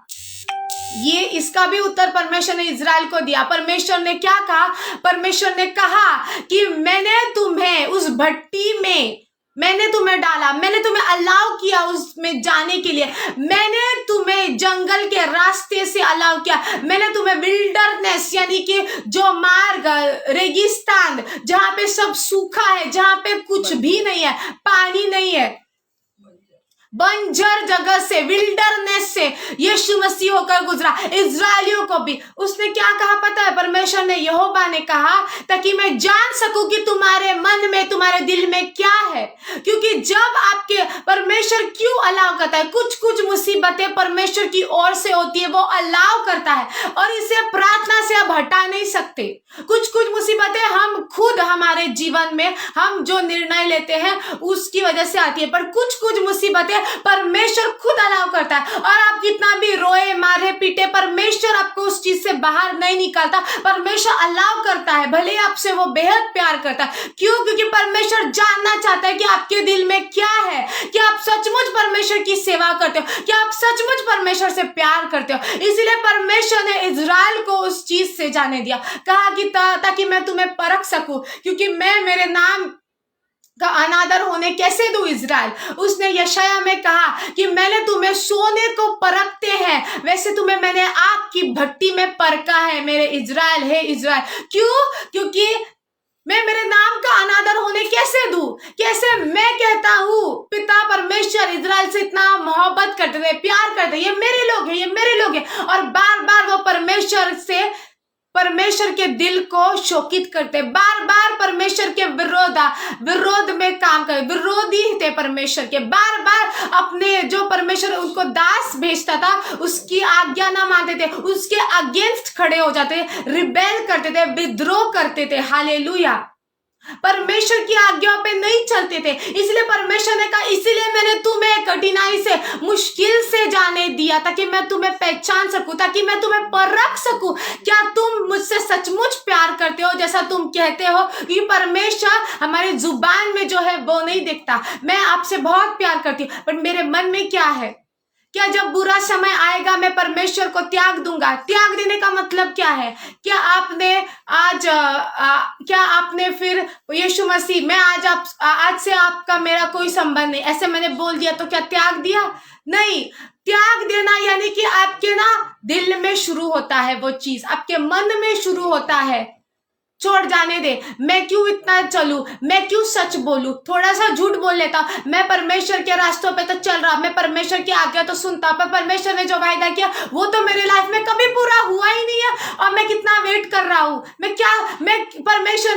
ये इसका भी उत्तर परमेश्वर ने इजराइल को दिया। परमेश्वर ने क्या कहा? परमेश्वर ने कहा कि मैंने तुम्हें उस भट्टी में, मैंने तुम्हें डाला, मैंने तुम्हें अलाउ किया उसमें जाने के लिए, मैंने तुम्हें जंगल के रास्ते से अलाउ किया, मैंने तुम्हें विल्डरनेस यानी कि जो मार्ग, रेगिस्तान जहां पे सब सूखा है, जहां पे कुछ भी नहीं है, पानी नहीं है, बंजर जगह से, विल्डरनेस से यीशु मसीह होकर गुजरा। इजरायलियों को भी उसने क्या कहा पता है? परमेश्वर ने, यहोवा ने कहा, ताकि मैं जान सकूं कि तुम्हारे मन में, तुम्हारे दिल में क्या है। क्योंकि जब आपके परमेश्वर क्यों अलाउ करता है? कुछ मुसीबतें परमेश्वर की ओर से होती है, वो अलाउ करता है और इसे प्रार्थना से आप हटा नहीं सकते। कुछ मुसीबतें हम खुद, हमारे जीवन में हम जो निर्णय लेते हैं उसकी वजह से आती है, पर कुछ मुसीबतें परमेश्वर खुद अलाउ करता है। और आप कितना भी रोए, मारे, पीटे, परमेश्वर आपको उस चीज से बाहर नहीं निकालता, परमेश्वर अलाउ करता है। भले आपसे वो बेहद प्यार करता है। क्यों? क्योंकि परमेश्वर जानना चाहता है कि आपके दिल में क्या है, कि आप सचमुच परमेश्वर की सेवा करते हो, कि आप सचमुच परमेश्वर से प्यार करते हो। इसीलिए परमेश्वर ने इजराइल को उस चीज से जाने दिया, कहा कि ताकि मैं तुम्हें परख सकूं, क्योंकि मैं मेरे नाम का अनादर होने कैसे दूं इजराइल। उसने यशाया में कहा कि मैंने तुम्हें सोने को परखते हैं, वैसे तुम्हें मैंने आग की भट्टी में परखा है, मेरे इजराइल है इजराइल। क्यों? क्योंकि मैं मेरे नाम का अनादर होने कैसे दूं? कैसे? मैं कहता हूं पिता परमेश्वर इजराइल से इतना मोहब्बत करते थे, प्यार करते, ये मेरे लोग हैं, ये मेरे लोग हैं, और बार बार वो परमेश्वर के दिल को शोकित करते, बार बार परमेश्वर के विरोध में काम करते, विरोधी थे परमेश्वर के, बार बार अपने जो परमेश्वर उनको दास भेजता था उसकी आज्ञा ना मानते थे, उसके अगेंस्ट खड़े हो जाते, रिबेल करते थे, विद्रोह करते थे। हालेलुया। परमेश्वर की आज्ञाओं पे नहीं चलते थे। इसलिए परमेश्वर ने कहा, इसीलिए मैंने तुम्हें कठिनाई से, मुश्किल से जाने दिया, ताकि मैं तुम्हें पहचान सकूं, ताकि मैं तुम्हें परख सकूं, क्या तुम मुझसे सचमुच प्यार करते हो जैसा तुम कहते हो। कि परमेश्वर हमारी जुबान में जो है वो नहीं देखता, मैं आपसे बहुत प्यार करती हूँ, पर मेरे मन में क्या है? क्या जब बुरा समय आएगा मैं परमेश्वर को त्याग दूंगा? त्याग देने का मतलब क्या है? क्या आपने फिर यीशु मसीह, मैं आज से आपका मेरा कोई संबंध नहीं, ऐसे मैंने बोल दिया तो क्या त्याग दिया? नहीं। त्याग देना यानी कि आपके दिल में शुरू होता है, वो चीज आपके मन में शुरू होता है। छोड़ जाने दे, मैं क्यों इतना चलूं, मैं क्यों सच बोलूं, थोड़ा सा झूठ बोल लेता हूं, मैं परमेश्वर के रास्तों पे तो चल रहा, मैं परमेश्वर की आज्ञा तो सुनता, पर परमेश्वर ने जो वायदा किया वो तो मेरी लाइफ में कभी पूरा हुआ ही नहीं है, और मैं कितना वेट कर रहा हूं। परमेश्वर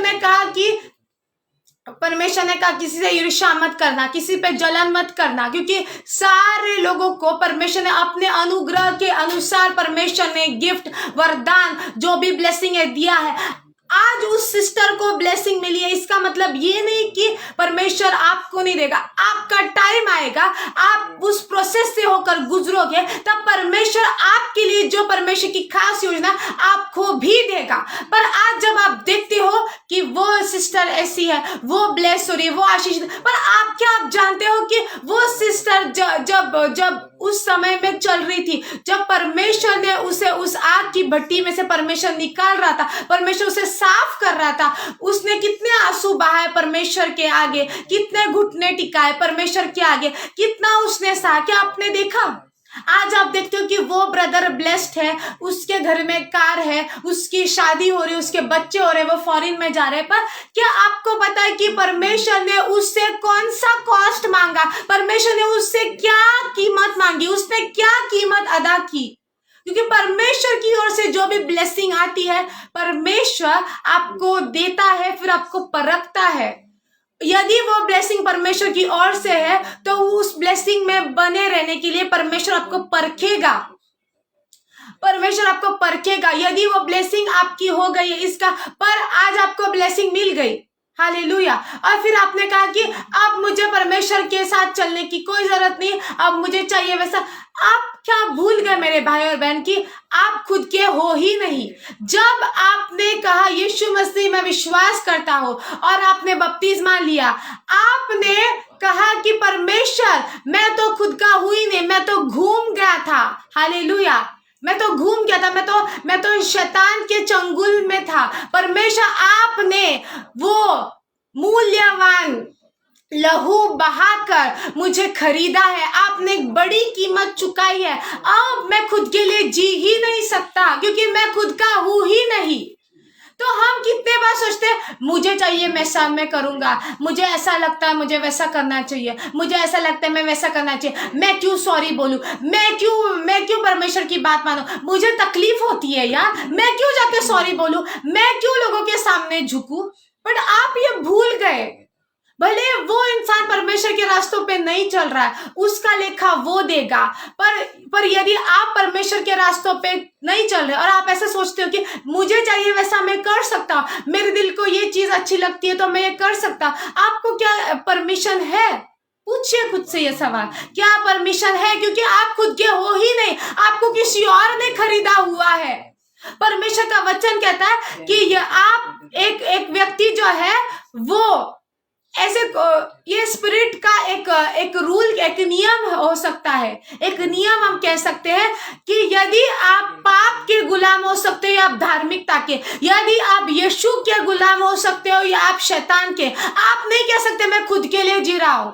ने कहा किसी से ईर्ष्या मत करना, किसी पे जलन मत करना, क्योंकि सारे लोगों को परमेश्वर ने अपने अनुग्रह के अनुसार परमेश्वर ने गिफ्ट, वरदान, जो भी ब्लेसिंग है दिया है। आज उस सिस्टर को ब्लेसिंग मिली है, इसका मतलब ये नहीं कि परमेश्वर आपको नहीं देगा। आपका टाइम आएगा, आप उस प्रोसेस से होकर गुजरोगे, तब परमेश्वर आपके लिए जो परमेश्वर की खास योजना आपको भी देगा। पर आज जब आप देखते हो कि वो सिस्टर ऐसी है, वो ब्लेस हो रही है, वो आशीष, पर आप जानते हो कि वो सिस्टर जब उस समय में चल रही थी, जब परमेश्वर ने उसे उस आग की भट्टी में से परमेश्वर निकाल रहा था, परमेश्वर उसे साफ कर रहा था, उसने कितने आंसू बहाए परमेश्वर के आगे, कितने घुटने टिकाए परमेश्वर के आगे, कितना उसने सहा। क्या आपने देखा? आज आप देखते हो कि वो ब्रदर ब्लेस्ड है, उसके घर में कार है, उसकी शादी हो रही है, उसके बच्चे हो रहे हैं, वो फॉरेन में जा रहे हैं। पर क्या आपको पता है कि परमेश्वर ने उससे कौन सा कॉस्ट मांगा? परमेश्वर ने उससे क्या कीमत मांगी? उसने क्या कीमत अदा की? क्योंकि परमेश्वर की ओर से जो भी ब्लेसिंग आती है, परमेश्वर आपको देता है, फिर आपको परखता है। यदि वो ब्लेसिंग परमेश्वर की ओर से है, तो उस ब्लेसिंग में बने रहने के लिए परमेश्वर आपको परखेगा। परमेश्वर आपको परखेगा। यदि वो ब्लेसिंग आपकी हो गई है इसका, पर आज आपको ब्लेसिंग मिल गई, हालेलुया, और फिर आपने कहा कि अब मुझे परमेश्वर के साथ चलने की कोई जरूरत नहीं, अब मुझे चाहिए वैसा। आप क्या भूल गए मेरे भाई और बहन कि आप खुद के हो ही नहीं। जब आपने कहा यीशु मसीह में विश्वास करता हूं और आपने बपतिस्मा लिया, आपने कहा कि परमेश्वर मैं तो खुद का हूं ही नहीं, मैं तो घूम गया था, हालेलुया, मैं तो घूम गया था, मैं तो शैतान के चंगुल में था। परमेश्वर आपने वो मूल्यवान लहू बहाकर मुझे खरीदा है, आपने एक बड़ी कीमत चुकाई है। अब मैं खुद के लिए जी ही नहीं सकता, क्योंकि मैं खुद का हूं ही नहीं। तो हम कितने बार सोचते हैं मुझे चाहिए मैं सब में करूंगा, मुझे ऐसा लगता है मुझे वैसा करना चाहिए, मुझे ऐसा लगता है मैं वैसा करना चाहिए, मैं क्यों सॉरी बोलूं, मैं क्यों परमेश्वर की बात मानूं, मुझे तकलीफ होती है यार, मैं क्यों जाके सॉरी बोलूं, मैं क्यों लोगों के सामने झुकूं। बट आप ये भूल गए, भले वो इंसान परमेश्वर के रास्तों पे नहीं चल रहा है, उसका लेखा वो देगा। पर यदि आप परमेश्वर के रास्तों पे नहीं चल रहे और आप ऐसे सोचते हो कि मुझे चाहिए वैसा मैं कर सकता हूँ, मेरे दिल को ये चीज अच्छी लगती है तो मैं ये कर सकता हूँ, आपको क्या परमिशन है? पूछिए खुद से ये सवाल, क्या परमिशन है? क्योंकि आप खुद के हो ही नहीं, आपको किसी और ने खरीदा हुआ है। परमेश्वर का वचन कहता है कि आप एक व्यक्ति जो है वो ऐसे, ये स्पिरिट का एक रूल, एक नियम हो सकता है, एक नियम हम कह सकते हैं कि यदि आप पाप के गुलाम हो सकते हो या आप धार्मिकता के, यदि आप यीशु के गुलाम हो सकते हो या आप शैतान के, आप नहीं कह सकते मैं खुद के लिए जी रहा हूं,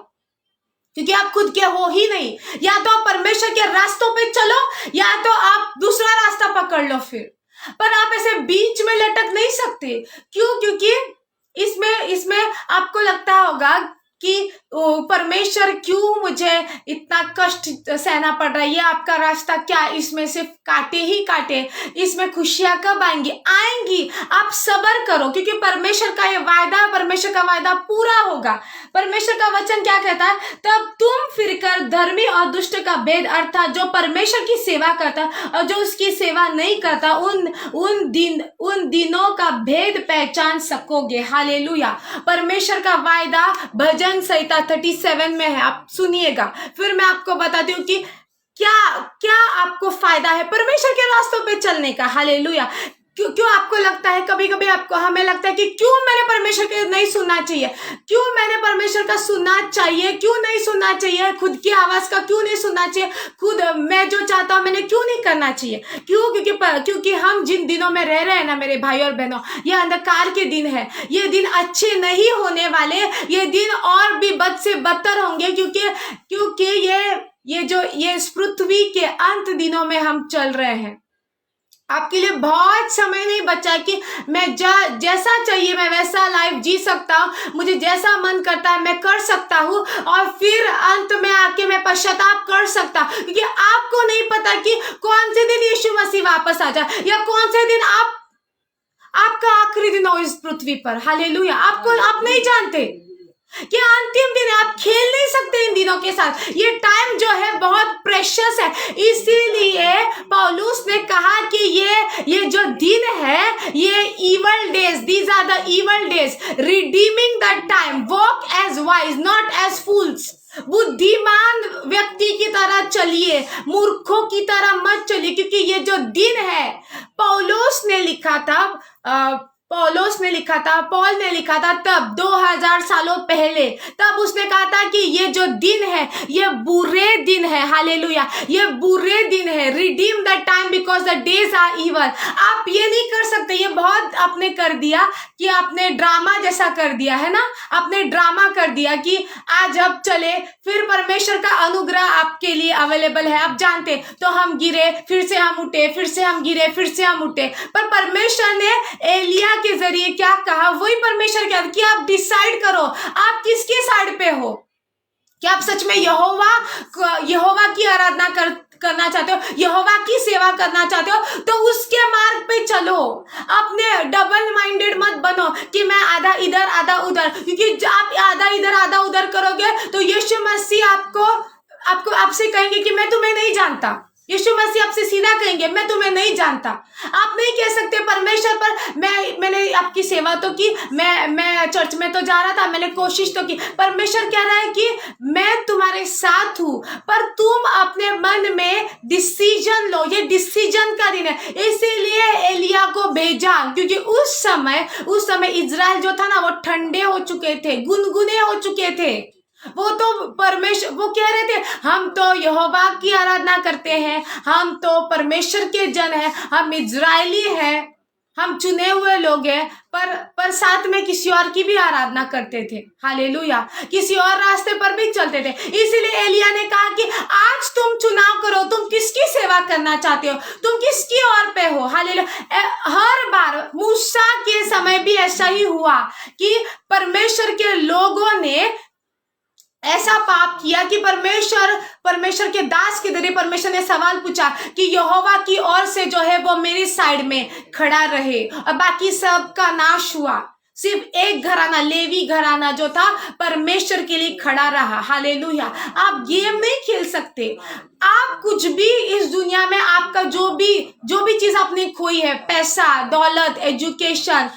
क्योंकि आप खुद के हो ही नहीं। या तो आप परमेश्वर के रास्तों पे चलो या तो आप दूसरा रास्ता पकड़ लो फिर, पर आप ऐसे बीच में लटक नहीं सकते। क्यों? क्योंकि इसमें आपको लगता होगा कि परमेश्वर क्यों मुझे इतना कष्ट सहना पड़ रहा है, ये आपका रास्ता क्या, इसमें सिर्फ काटे ही काटे, इसमें खुशियां कब आएंगी? आप सब्र करो, क्योंकि परमेश्वर का ये वायदा, परमेश्वर का वायदा पूरा होगा। परमेश्वर का वचन क्या कहता है? तब तुम फिरकर धर्मी और दुष्ट का भेद, अर्थात जो परमेश्वर की सेवा करता और जो उसकी सेवा नहीं करता, उन दिनों का भेद पहचान सकोगे। हालेलुया। परमेश्वर का वायदा भजन संहिता 37 में है, आप सुनिएगा। फिर मैं आपको बताती हूँ कि क्या आपको फायदा है परमेश्वर के रास्तों पे चलने का। हालेलुया। क्यों आपको लगता है, कभी कभी हमें लगता है कि क्यों मैंने परमेश्वर के नहीं सुनना चाहिए, क्यों मैंने परमेश्वर का सुनना चाहिए, क्यों नहीं सुनना चाहिए, खुद की आवाज का क्यों नहीं सुनना चाहिए, खुद मैं जो चाहता हूं मैंने क्यों नहीं करना चाहिए। क्योंकि हम जिन दिनों में रह रहे हैं ना मेरे भाई और बहनों, ये अंधकार के दिन है, ये दिन अच्छे नहीं होने वाले, ये दिन और भी बद से बदतर होंगे, क्योंकि ये इस पृथ्वी के अंत दिनों में हम चल रहे हैं। आपके लिए बहुत समय नहीं बचा कि मैं जैसा चाहिए मैं वैसा लाइफ जी सकता हूँ, मुझे जैसा मन करता है मैं कर सकता हूँ और फिर अंत में आके मैं पश्चाताप कर सकता हूँ। क्योंकि आपको नहीं पता कि कौन से दिन यीशु मसीह वापस आ जाए या कौन से दिन आपका आखिरी दिन हो इस पृथ्वी पर। हालेलुया। आप नहीं जानते कि अंतिम दिन, आप खेल नहीं सकते इन दिनों के साथ। ये टाइम जो है बहुत प्रेशियस है, इसीलिए पौलुस ने कहा कि ये जो दिन है ये evil days, these are the evil days, redeeming the time, walk as wise not as fools. बुद्धिमान व्यक्ति की तरह चलिए, मूर्खों की तरह मत चलिए, क्योंकि ये जो दिन है, पौलुस ने लिखा था, पॉल ने लिखा था तब 2000 सालों पहले, तब उसने कहा था कि ये जो दिन है ये बुरे दिन है, हालेलुया, ये बुरे दिन है, redeem the time because the days are evil. आप ये नहीं कर सकते, ये बहुत आपने कर दिया कि आपने ड्रामा जैसा कर दिया है ना, आपने ड्रामा कर दिया कि आज अब चले, फिर परमेश्वर का अनुग्रह आपके लिए अवेलेबल है, आप जानते, तो हम गिरे फिर से हम उठे, फिर से हम गिरे फिर से हम उठे। पर परमेश्वर ने एलिया के जरिए क्या कहा, वही परमेश्वर क्या कि आप डिसाइड करो आप किसके साइड पे हो। क्या आप सच में यहोवा की आराधना करना चाहते हो, यहोवा की सेवा करना चाहते हो, तो उसके मार्ग पे चलो। अपने डबल माइंडेड मत बनो कि मैं आधा इधर आधा उधर, क्योंकि आप आधा इधर आधा उधर करोगे तो यीशु मसीह आपसे कहेंगे कि मैं तुम्हें नहीं जानता। यीशु मसीह आपसे सीधा कहेंगे मैं तुम्हें नहीं जानता। आप नहीं कह सकते परमेश्वर पर मैंने आपकी सेवा तो की, मैं चर्च में तो जा रहा था, मैंने कोशिश तो की। परमेश्वर कह रहा है कि मैं तुम्हारे साथ हूं, पर तुम अपने मन में डिसीजन लो, ये डिसीजन का दिन है। इसीलिए एलिया को भेजा, क्योंकि उस समय इजराइल जो था ना वो ठंडे हो चुके थे, गुनगुने हो चुके थे। वो तो परमेश्वर, वो कह रहे थे हम तो यहोवा की आराधना करते हैं, हम तो परमेश्वर के जन हैं, हम इजरायली हैं, हम चुने हुए लोग हैं, पर साथ में किसी और की भी आराधना करते थे, हालेलुया, किसी और रास्ते पर भी चलते थे। इसीलिए एलिया ने कहा कि आज तुम चुनाव करो, तुम किसकी सेवा करना चाहते हो, तुम किसकी ओर पे हो, हालेलुया। हर बार मूसा के समय भी ऐसा ही हुआ कि परमेश्वर के लोगों ने ऐसा पाप किया कि परमेश्वर के दास के जरिए परमेश्वर ने सवाल पूछा कि यहोवा की ओर से जो है वो मेरी साइड में खड़ा रहे, और बाकी सब का नाश हुआ। सिर्फ एक घराना, लेवी घराना जो था परमेश्वर के लिए खड़ा रहा, हालेलुया। आप गेम नहीं खेल सकते, आप कुछ भी इस दुनिया में आपका जो भी चीज आपने खोई है, पैसा, दौलत, एजुकेशन,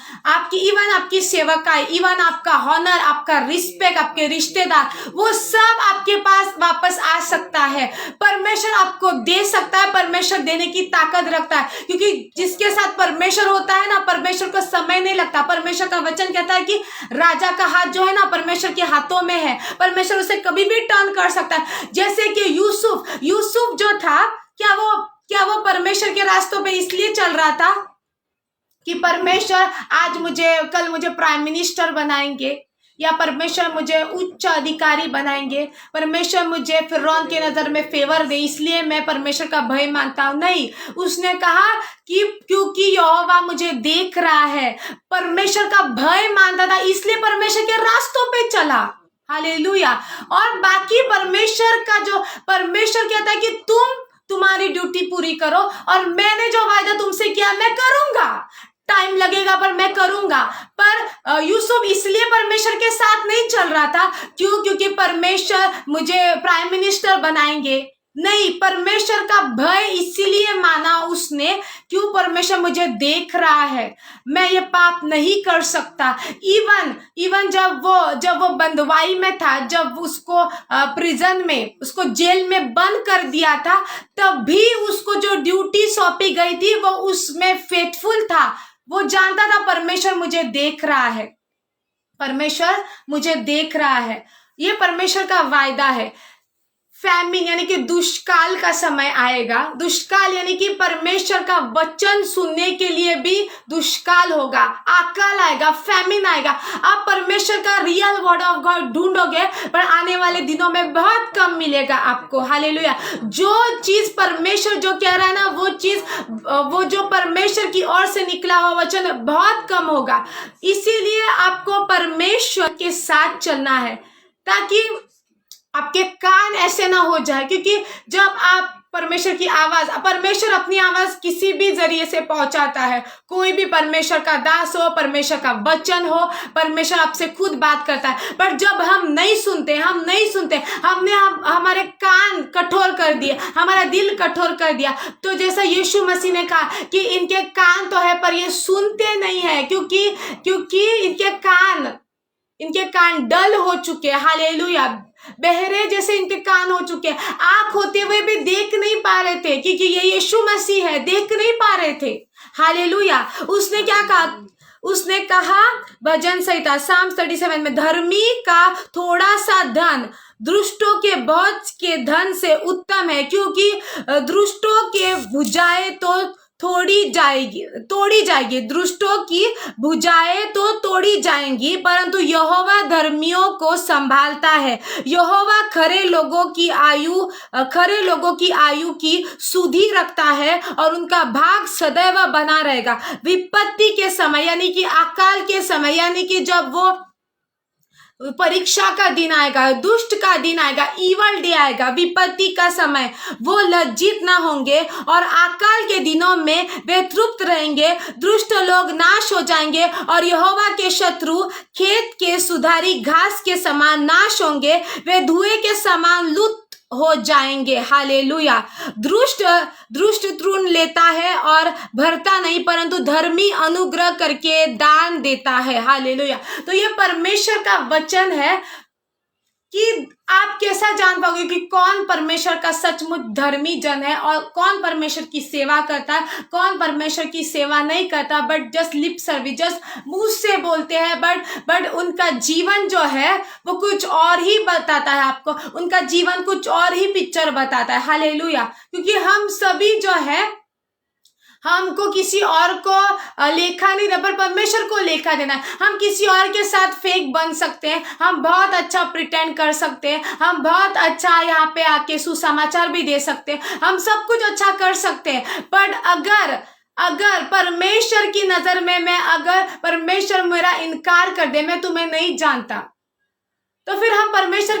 इवन आपकी सेवकाई, इवन आपका हॉनर, आपका रिस्पेक्ट, आपके रिश्तेदार, वो सब आपके पास वापस आ सकता है। परमेश्वर आपको दे सकता है, परमेश्वर देने की ताकत रखता है, क्योंकि जिसके साथ परमेश्वर होता है ना, परमेश्वर को समय नहीं लगता। परमेश्वर का वचन कहता है कि राजा का हाथ जो है ना परमेश्वर के हाथों में है, परमेश्वर उसे कभी भी टर्न कर सकता है। जैसे कि यूसुफ जो था, क्या वो परमेश्वर के रास्तों पे इसलिए चल रहा था कि परमेश्वर कल मुझे प्राइम मिनिस्टर बनाएंगे, या परमेश्वर मुझे उच्च अधिकारी बनाएंगे, परमेश्वर मुझे फिरौन के नजर में फेवर दे, इसलिए मैं परमेश्वर का भय मानता हूं। नहीं, उसने कहा कि क्योंकि यहोवा मुझे देख रहा है, परमेश्वर का भय मानता था, इसलिए परमेश्वर के रास्तों पे चला, हालेलुया। और बाकी परमेश्वर कहता है कि तुम्हारी ड्यूटी पूरी करो, और मैंने जो वायदा तुमसे किया मैं करूंगा, टाइम लगेगा पर मैं करूंगा। पर यूसुफ इसलिए परमेश्वर के साथ नहीं चल रहा था, क्योंकि परमेश्वर मुझे प्राइम मिनिस्टर बनाएंगे, नहीं, परमेश्वर का भय इसीलिए माना उसने, क्यों, परमेश्वर मुझे देख रहा है, मैं ये पाप नहीं कर सकता। इवन जब वो बंदवाई में था, जब उसको प्रिजन में, उसको जेल में बंद कर दिया था, तब भी उसको जो ड्यूटी सौंपी गई थी वो उसमें फेथफुल था। वो जानता था परमेश्वर मुझे देख रहा है, परमेश्वर मुझे देख रहा है। ये परमेश्वर का वायदा है। फैमिन यानी कि दुष्काल का समय आएगा। दुष्काल यानी कि परमेश्वर का वचन सुनने के लिए भी दुष्काल होगा, अकाल आएगा, फैमिन आएगा। आप परमेश्वर का रियल वर्ड ऑफ गॉड ढूंढोगे, पर आने वाले दिनों में बहुत कम मिलेगा आपको, हालेलुया। जो चीज परमेश्वर जो कह रहा है ना, वो जो परमेश्वर की ओर से निकला हुआ वचन बहुत कम होगा। इसीलिए आपको परमेश्वर के साथ चलना है, ताकि आपके कान ऐसे ना हो जाए, क्योंकि जब आप परमेश्वर की आवाज, परमेश्वर अपनी आवाज किसी भी जरिए से पहुंचाता है। कोई भी परमेश्वर का दास हो, परमेश्वर का वचन हो, परमेश्वर आपसे खुद बात करता है। पर जब हम नहीं सुनते, हमने हमारे कान कठोर कर दिए, हमारा दिल कठोर कर दिया, तो जैसा यीशु मसीह ने कहा कि इनके कान तो है पर ये सुनते नहीं है, क्योंकि इनके कान डल हो चुके हैं। हालेलुया। बहरे जैसे इनके कान हो चुके हैं। आंख होते हुए भी देख नहीं पा रहे थे, क्योंकि ये यीशु मसीह है, देख नहीं पा रहे थे। हालेलुया। उसने क्या कहा? उसने कहा भजन संहिता Psalm 37 में, धर्मी का थोड़ा सा धन दुष्टों के बहुत के धन से उत्तम है, क्योंकि दुष्टों के भुजाएं तो तोड़ी जाएगी, दुष्टों की भुजाएं तो तोड़ी जाएंगी, परंतु यहोवा धर्मियों को संभालता है। यहोवा खरे लोगों की आयु की सुधि रखता है और उनका भाग सदैव बना रहेगा। विपत्ति के समय यानी कि अकाल के समय, यानी कि जब वो परीक्षा का दिन आएगा, दुष्ट का दिन आएगा, ईवल डे आएगा, विपत्ति का समय, वो लज्जित ना होंगे और अकाल के दिनों में वे तृप्त रहेंगे। दुष्ट लोग नाश हो जाएंगे और यहोवा के शत्रु खेत के सुधारी घास के समान नाश होंगे, वे धुएं के समान लुप्त हो जाएंगे। हालेलुया। दुष्ट तृण लेता है और भरता नहीं, परंतु धर्मी अनुग्रह करके दान देता है। हालेलुया। तो ये परमेश्वर का वचन है कि आप कैसा जान पाओगे कि कौन परमेश्वर का सचमुच धर्मी जन है और कौन परमेश्वर की सेवा करता है, कौन परमेश्वर की सेवा नहीं करता, but just lip service, just मुंह से बोलते हैं, बट उनका जीवन जो है वो कुछ और ही बताता है आपको, उनका जीवन कुछ और ही पिक्चर बताता है। हालेलुया। क्योंकि हम सभी जो है, हमको किसी और को लेखा नहीं देना, पर परमेश्वर को लेखा देना है। हम किसी और के साथ फेक बन सकते हैं, हम बहुत अच्छा प्रिटेंड कर सकते हैं, हम बहुत अच्छा यहाँ पे आके सुसमाचार भी दे सकते हैं, हम सब कुछ अच्छा कर सकते हैं, पर अगर परमेश्वर की नजर में अगर परमेश्वर मेरा इनकार कर दे, मैं तुम्हें नहीं जानता, तो फिर हम परमेश्वर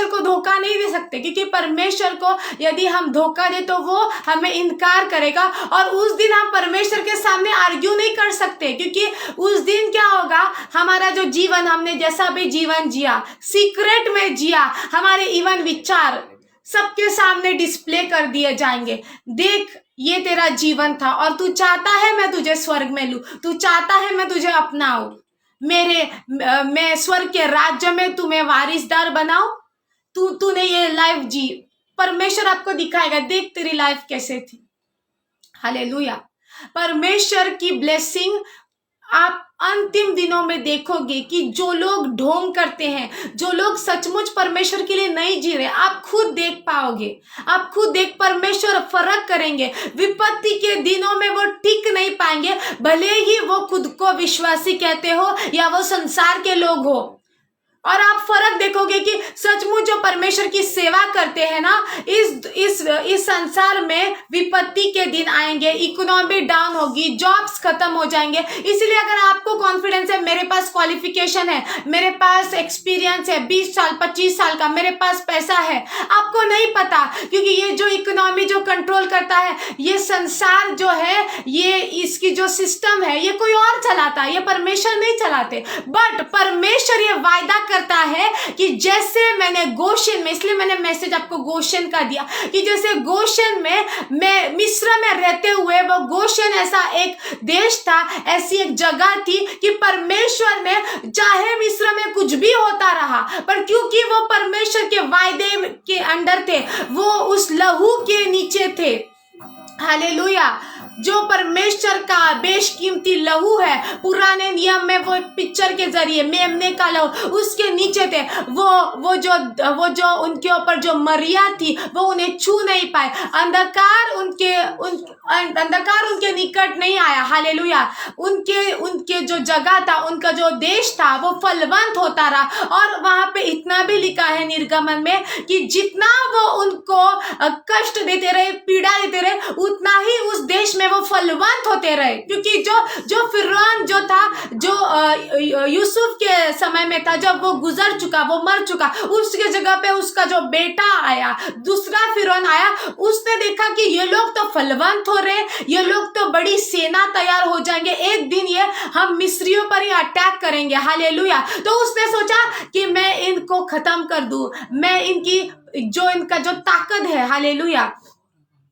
को धोखा नहीं दे सकते, क्योंकि परमेश्वर को यदि हम धोखा दे तो वो हमें इनकार करेगा और उस दिन हम परमेश्वर के सामने आर्ग्यू नहीं कर सकते, क्योंकि उस दिन क्या होगा, हमारा जो जीवन, हमने जैसा भी जीवन जिया, सीक्रेट में जिया, हमारे इवन विचार सबके सामने डिस्प्ले कर दिए जाएंगे। देख, ये तेरा जीवन था और तू चाहता है मैं तुझे स्वर्ग में लूं, तू चाहता है मैं तुझे अपनाऊं, मैं स्वर्ग के राज्य में तुम्हें वारिसदार बनाऊं, तूने ये लाइफ जी। परमेश्वर आपको दिखाएगा, देख तेरी लाइफ कैसे थी। हालेलुया। परमेश्वर की ब्लेसिंग आप अंतिम दिनों में देखोगे कि जो लोग ढोंग करते हैं, जो लोग सचमुच परमेश्वर के लिए नहीं जी रहे, आप खुद देख पाओगे, आप खुद देख, परमेश्वर फर्क करेंगे। विपत्ति के दिनों में वो टिक नहीं पाएंगे, भले ही वो खुद को विश्वासी कहते हो या वो संसार के लोग हो। और आप फर्क देखोगे कि सचमुच जो परमेश्वर की सेवा करते हैं ना, इस संसार में विपत्ति के दिन आएंगे, इकोनॉमी डाउन होगी, जॉब्स खत्म हो जाएंगे। इसलिए अगर आपको कॉन्फिडेंस है, मेरे पास क्वालिफिकेशन है, मेरे पास एक्सपीरियंस है 20 साल 25 साल का, मेरे पास पैसा है, आपको नहीं पता, क्योंकि ये जो इकोनॉमी जो कंट्रोल करता है, ये संसार जो है, ये इसकी जो सिस्टम है, ये कोई और चलाता है, ये परमेश्वर नहीं चलाते। बट परमेश्वर ये वायदा करता है कि जैसे मैंने गोशेन में, इसलिए मैंने मैसेज आपको गोशेन का दिया, कि जैसे गोशेन में मैं मिस्र में रहते हुए, वो गोशेन ऐसा एक देश था, ऐसी एक जगह थी कि परमेश्वर ने चाहे मिस्र में कुछ भी होता रहा, पर क्योंकि वो परमेश्वर के वायदे के अंडर थे, वो उस लहू के नीचे थे। हालेलुया। जो परमेश्वर का बेशकीमती लहू है, पुराने नियम में वो पिक्चर के जरिए मेमने का लहू, उसके नीचे थे, वो जो उनके ऊपर जो मरिया थी, वो उन्हें छू नहीं पाए, अंधकार उनके निकट नहीं आया। हालेलुया। उनके जो जगह था, उनका जो देश था, वो फलवंत होता रहा। और वहां पे इतना भी लिखा है निर्गमन में कि जितना वो उनको कष्ट देते रहे, पीड़ा देते रहे, उतना ही उस देश में में वो फलवंत होते रहे, क्योंकि जो फिरौन जो था, जो यूसुफ के समय में था, जब वो गुजर चुका, वो मर चुका, उसके जगह पे उसका जो बेटा आया, दूसरा फिरौन आया, उसने देखा कि ये लोग तो फलवंत हो रहे, ये लोग तो बड़ी सेना तैयार हो जाएंगे, एक दिन ये हम मिस्रियों पर ही अटैक करेंगे, हालेलुया। तो उसने सोचा कि मैं इनको खत्म कर दूं, मैं इनका जो ताकत है, हालेलुया,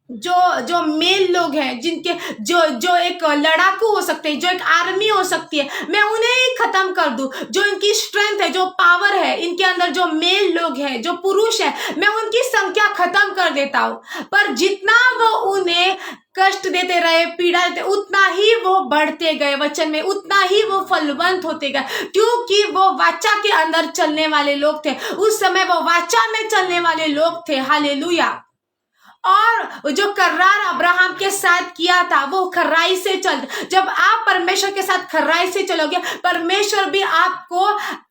जो मेल लोग हैं, जिनके जो एक लड़ाकू हो सकते हैं, जो एक आर्मी हो सकती है, मैं उन्हें ही खत्म कर दूं, जो इनकी स्ट्रेंथ है, जो पावर है, इनके अंदर जो मेल लोग हैं, जो पुरुष है, मैं उनकी संख्या खत्म कर देता हूं। पर जितना वो उन्हें कष्ट देते रहे, पीड़ा देते, उतना ही वो बढ़ते गए वचन में, उतना ही वो फलवंत होते गए, क्योंकि वो वाचा के अंदर चलने वाले लोग थे। उस समय वो वाचा में चलने वाले लोग थे, हालेलुया। और जो करार अब्राहम के साथ किया था, वो खर्राई से चल, जब आप परमेश्वर के साथ खर्राई से चलोगे, परमेश्वर भी आपको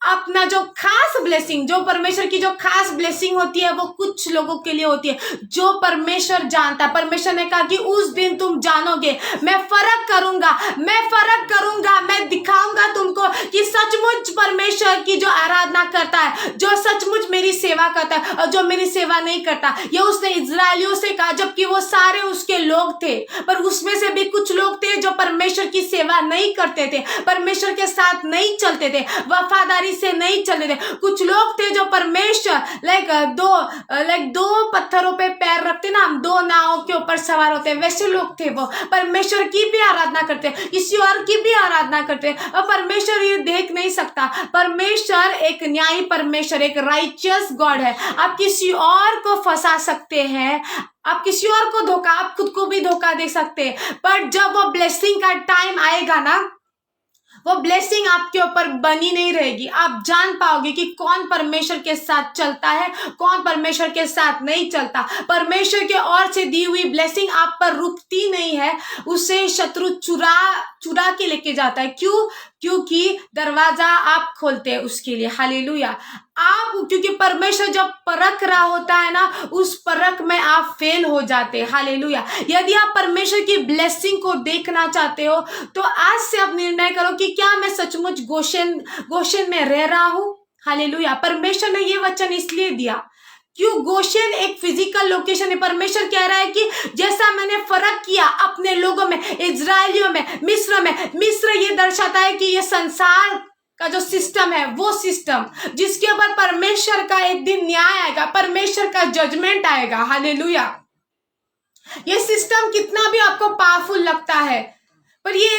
अपना जो खास ब्लेसिंग, जो परमेश्वर की जो खास ब्लेसिंग होती है, वो कुछ लोगों के लिए होती है, जो परमेश्वर जानता है। परमेश्वर ने कहा कि उस दिन तुम जानोगे, मैं फर्क करूंगा, मैं दिखाऊंगा तुमको कि सचमुच परमेश्वर की जो आराधना करता है, जो सचमुच मेरी सेवा करता है, और जो मेरी सेवा नहीं करता। ये उसने इजरायलियों से कहा, जबकि वो सारे उसके लोग थे, पर उसमें से भी कुछ लोग थे जो परमेश्वर की सेवा नहीं करते थे, परमेश्वर के साथ नहीं चलते थे, वफादारी से नहीं चलते थे। कुछ लोग थे जो परमेश्वर दो पत्थरों पे पैर रखते ना, हम दो नावों के ऊपर सवार होते, वैसे लोग थे। वो परमेश्वर की भी आराधना करते, किसी और की भी आराधना करते, और परमेश्वर ये देख नहीं सकता। परमेश्वर एक न्यायी परमेश्वर, एक राइचियस गॉड है। आप किसी और को फंसा सकते हैं, आप किसी और को धोखा, आप खुद को भी धोखा दे सकते हैं, पर जब वो ब्लेसिंग का टाइम आएगा ना, वो ब्लेसिंग आपके ऊपर बनी नहीं रहेगी। आप जान पाओगे कि कौन परमेश्वर के साथ चलता है, कौन परमेश्वर के साथ नहीं चलता। परमेश्वर के ओर से दी हुई ब्लेसिंग आप पर रुकती नहीं है, उसे शत्रु चुरा के लेके जाता है। क्योंकि दरवाजा आप खोलते हैं उसके लिए, हालेलुया। क्योंकि परमेश्वर जब परख रहा होता है ना, उस परख में आप फेल हो जाते हैं, हालेलुया। यदि आप परमेश्वर की ब्लेसिंग को देखना चाहते हो, तो आज से आप निर्णय करो कि क्या मैं सचमुच गोशेन में रह रहा हूं, हालेलुया। परमेश्वर ने ये वचन इसलिए दिया, क्यों? गोशेन एक फिजिकल लोकेशन है। परमेश्वर कह रहा है कि जैसा मैंने फर्क किया अपने लोगों में, इजरायलियों में, मिस्र ये दर्शाता है कि ये संसार का जो सिस्टम है, वो सिस्टम जिसके ऊपर परमेश्वर का एक दिन न्याय आएगा, परमेश्वर का जजमेंट आएगा, हालेलुया। ये सिस्टम कितना भी आपको पावरफुल लगता है, पर ये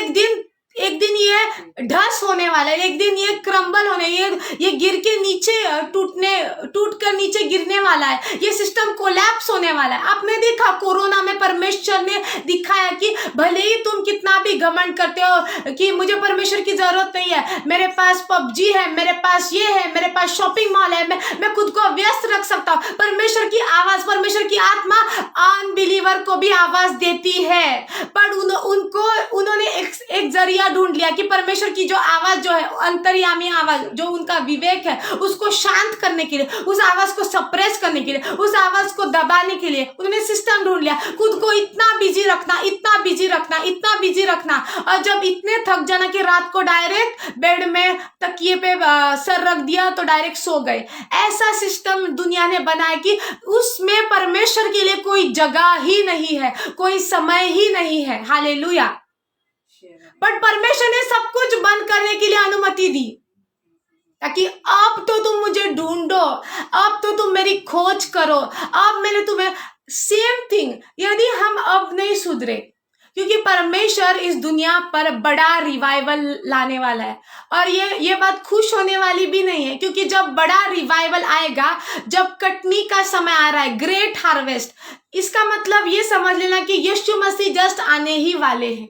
एक दिन ये ढस होने वाला है, एक दिन ये क्रम्बल होने, ये गिर के नीचे टूट कर नीचे गिरने वाला है, ये सिस्टम कोलैप्स होने वाला है। आपने देखा कोरोना में परमेश्वर ने दिखाया कि भले ही तुम कितना भी घमंड करते हो कि मुझे परमेश्वर की जरूरत नहीं है, मेरे पास PUBG है, मेरे पास ये है, मेरे पास शॉपिंग मॉल है, मैं खुद को व्यस्त रख सकता हूँ। परमेश्वर की आवाज, परमेश्वर की आत्मा अनबिलीवर को भी आवाज देती है, पर उन्होंने एक जरिया ढूंढ लिया कि परमेश्वर की जो आवाज जो है, अंतर्यामी आवाज, जो उनका विवेक है, उसको शांत करने के लिए, उस आवाज को सप्रेस करने के लिए, उस आवाज को दबाने के लिए उन्होंने सिस्टम ढूंढ लिया। खुद को इतना बिजी रखना, और जब इतने थक जाना कि रात को डायरेक्ट बेड में तकिए पे सर रख दिया तो डायरेक्ट सो गए। ऐसा सिस्टम दुनिया ने बनाया कि उसमें परमेश्वर के लिए कोई जगह ही नहीं है, कोई समय ही नहीं है, हालेलुया। बट परमेश्वर ने सब कुछ बंद करने के लिए अनुमति दी, ताकि अब तो तुम मुझे ढूंढो, अब तो तुम मेरी खोज करो, अब मैंने तुम्हें सेम थिंग। यदि हम अब नहीं सुधरे, क्योंकि परमेश्वर इस दुनिया पर बड़ा रिवाइवल लाने वाला है, और ये बात खुश होने वाली भी नहीं है, क्योंकि जब बड़ा रिवाइवल आएगा, जब कटनी का समय आ रहा है, ग्रेट हार्वेस्ट, इसका मतलब ये समझ लेना कि यीशु मसीह जस्ट आने ही वाले हैं।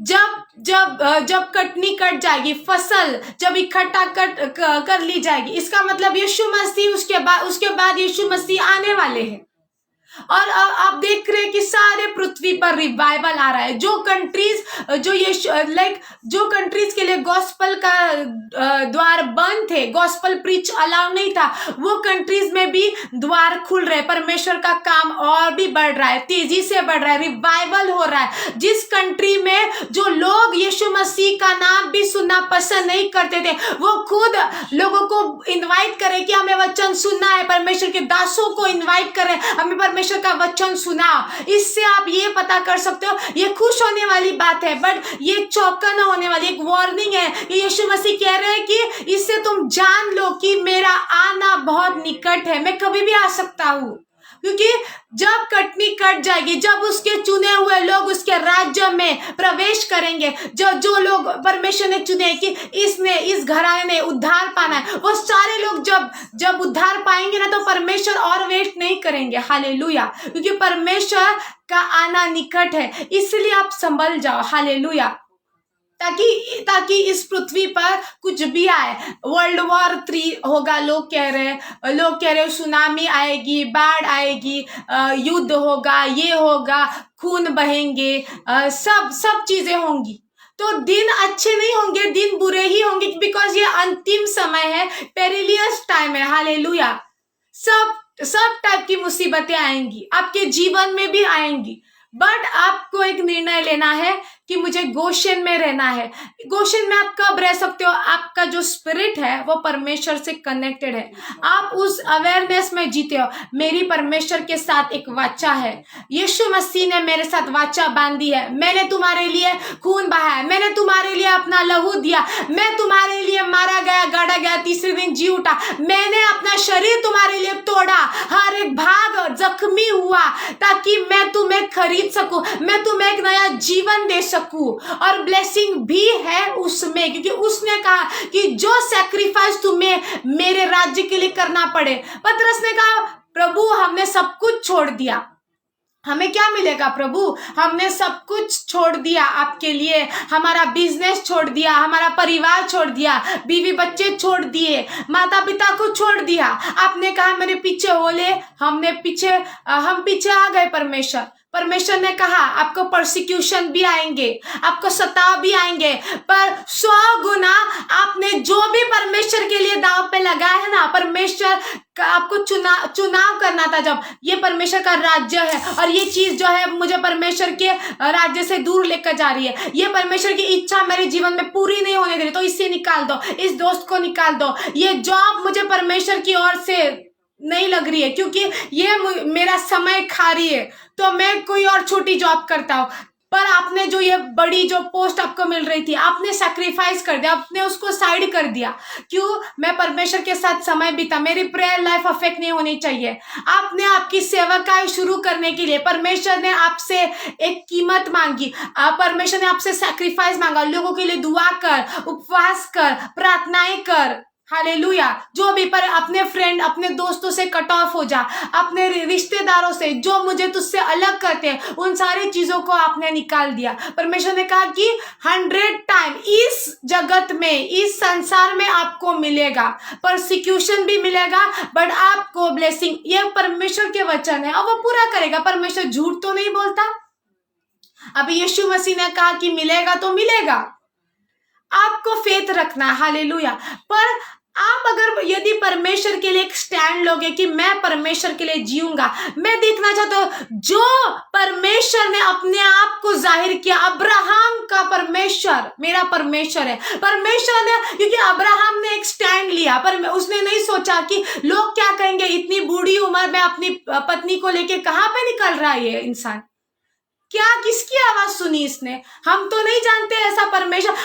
जब कटनी कट जाएगी, फसल जब इकट्ठा कर ली जाएगी, इसका मतलब यीशु मसीह उसके बाद यीशु मसीह आने वाले हैं। और अब आप देख रहे हैं कि सारे पृथ्वी पर रिवाइवल आ रहा है। जो कंट्रीज जो ये जो कंट्रीज के लिए गॉस्पल का द्वार बंद थे, गॉस्पल प्रीच अलाउ नहीं था, वो कंट्रीज में भी द्वार खुल रहे। परमेश्वर का काम और भी बढ़ रहा है, तेजी से बढ़ रहा है, रिवाइवल हो रहा है। जिस कंट्री में जो लोग यीशु मसीह का नाम भी सुनना पसंद नहीं करते थे, वो खुद लोगों को इनवाइट करें कि हमें वचन सुनना है, परमेश्वर के दासों को इनवाइट करें, हमें परमेश्वर का वचन सुनाओ। इससे आप ये पता कर सकते हो, ये खुश होने वाली बात है, बट ये चौकना होने वाली एक वार्निंग है। यीशु मसीह कह रहे हैं कि इससे तुम जान लो कि मेरा आना बहुत निकट है, मैं कभी भी आ सकता हूँ। क्योंकि जब कटनी कट जाएगी, जब उसके चुने हुए लोग उसके राज्य में प्रवेश करेंगे, जो लोग परमेश्वर ने चुने कि इस घराने ने उद्धार पाना है, वो सारे लोग जब उद्धार पाएंगे ना, तो परमेश्वर और वेट नहीं करेंगे। हालेलुया, क्योंकि परमेश्वर का आना निकट है। इसलिए आप संभल जाओ। हालेलुया, ताकि इस पृथ्वी पर कुछ भी आए। वर्ल्ड वॉर 3 होगा, लोग कह रहे हैं सुनामी आएगी, बाढ़ आएगी, युद्ध होगा, ये होगा, खून बहेंगे, सब चीजें होंगी। तो दिन अच्छे नहीं होंगे, दिन बुरे ही होंगे, बिकॉज ये अंतिम समय है, पेरिलियस टाइम है। हालेलुया, सब टाइप की मुसीबतें आएंगी, आपके जीवन में भी आएंगी, बट आपको एक निर्णय लेना है कि मुझे गोशेन में रहना है। गोशेन में आप कब रह सकते हो? आपका जो स्पिरिट है वो परमेश्वर से कनेक्टेड है, आप उस अवेयरनेस में जीते हो। मेरी परमेश्वर के साथ एक वाचा है, यीशु मसीह ने मेरे साथ वाचा बांधी है। मैंने तुम्हारे लिए खून बहाया, मैंने तुम्हारे लिए अपना लहू दिया, मैं तुम्हारे लिए मारा गया, गाड़ा गया, तीसरे दिन जी उठा, मैंने अपना शरीर तुम्हारे लिए तोड़ा, हर एक भाग जख्मी हुआ, ताकि मैं तुम्हें खरीद सकूं, मैं तुम्हें एक नया जीवन दे सकूं। और ब्लेसिंग भी है उसमें, क्योंकि उसने कहा कि जो सैक्रिफाइस तुम्हें मेरे राज्य के लिए करना पड़े। पतरस ने कहा, प्रभु हमने सब कुछ छोड़ दिया, हमें क्या मिलेगा प्रभु? हमने सब कुछ छोड़ दिया आपके लिए, हमारा बिजनेस छोड़ दिया, हमारा परिवार छोड़ दिया, बीवी बच्चे छोड़ दिए, माता पिता को छोड़ दिया। आपने कहा मेरे पीछे हो ले, हम पीछे आ गए। परमेश्वर ने कहा आपको परसिक्यूशन भी आएंगे, आपको सताव भी आएंगे, पर 100 गुना आपने जो भी परमेश्वर के लिए दाव पे लगाया है ना, परमेश्वर का आपको चुनाव करना था। जब ये परमेश्वर का राज्य है और ये चीज जो है मुझे परमेश्वर के राज्य से दूर लेकर जा रही है, ये परमेश्वर की इच्छा मेरे जीवन में पूरी नहीं होने दे रही, तो इसे निकाल दो, इस दोस्त को निकाल दो, ये जॉब मुझे परमेश्वर की ओर से नहीं लग रही है, क्योंकि ये मेरा समय खा रही है, तो मैं कोई और छोटी जॉब करता हूँ। पर आपने जो ये बड़ी जो पोस्ट आपको मिल रही थी, आपने सैक्रिफाइस कर दिया, आपने उसको साइड कर दिया। क्यों? मैं परमेश्वर के साथ समय बिता, मेरी प्रेयर लाइफ अफेक्ट नहीं होनी चाहिए। आपने आपकी सेवकाई शुरू करने के लिए परमेश्वर ने आपसे एक कीमत मांगी, परमेश्वर ने आपसे सैक्रिफाइस मांगा। लोगों के लिए दुआ कर, उपवास कर, प्रार्थनाएं कर। हालेलुया, जो भी, पर अपने फ्रेंड, अपने दोस्तों से कट ऑफ हो जा, अपने रिश्तेदारों से जो मुझे तुझसे अलग करते हैं, उन सारी चीजों को आपने निकाल दिया। परमेश्वर ने कहा कि 100 टाइम इस जगत में, इस संसार में आपको मिलेगा, परसिक्यूशन भी मिलेगा, बट आपको ब्लेसिंग। ये परमेश्वर के वचन है और वो पूरा करेगा। परमेश्वर झूठ तो नहीं बोलता। अभी यीशु मसीह ने कहा कि मिलेगा तो मिलेगा, आपको फेथ रखना। हालेलुया, पर आप अगर यदि परमेश्वर के लिए एक स्टैंड लोगे कि मैं परमेश्वर के लिए जीऊंगा, मैं देखना चाहता हूं जो परमेश्वर ने अपने आप को जाहिर किया। अब्राहम का परमेश्वर मेरा परमेश्वर है। परमेश्वर ने, क्योंकि अब्राहम ने एक स्टैंड लिया, पर उसने नहीं सोचा कि लोग क्या कहेंगे, इतनी बूढ़ी उम्र में अपनी पत्नी को लेके कहां पे निकल रहा है ये इंसान, क्या किसकी आवाज सुनी इसने? हम तो नहीं जानते ऐसा परमेश्वर।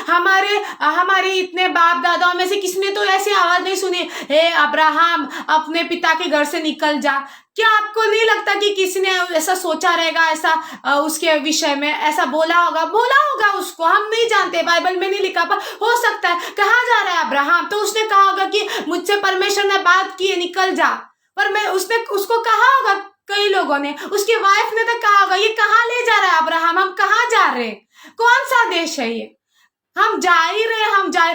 हमारे इतने बाप दादाओं में से किसने तो ऐसी आवाज नहीं सुनी, हे अब्राहम अपने पिता के घर से निकल जा। क्या आपको नहीं लगता कि किसी ने ऐसा सोचा रहेगा, ऐसा उसके विषय में ऐसा बोला होगा उसको? हम नहीं जानते, बाइबल में नहीं लिखा, पर हो सकता है। कहाँ जा रहा है अब्राहम? तो उसने कहा होगा कि मुझसे परमेश्वर ने बात की है, निकल जा। पर उसने उसको कहा होगा, कई लोगों ने, उसकी वाइफ ने तो कहा होगा, ये कहाँ ले जा रहा है अब्राहम, हम कहाँ जा रहे हैं, कौन सा देश है ये? हम जा ही रहे,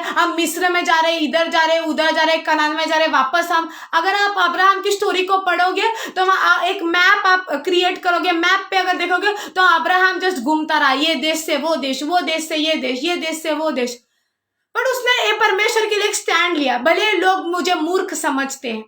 हम मिस्र में जा रहे, इधर जा रहे, उधर जा रहे, कनान में जा रहे, वापस हम। अगर आप अब्राहम की स्टोरी को पढ़ोगे तो एक मैप आप क्रिएट करोगे, मैप पे अगर देखोगे तो अब्राहम जस्ट घूमता रहा, ये देश से वो देश, वो देश से ये देश, ये देश से वो देश। बट उसने परमेश्वर के लिए एक स्टैंड लिया। भले लोग मुझे मूर्ख समझते हैं,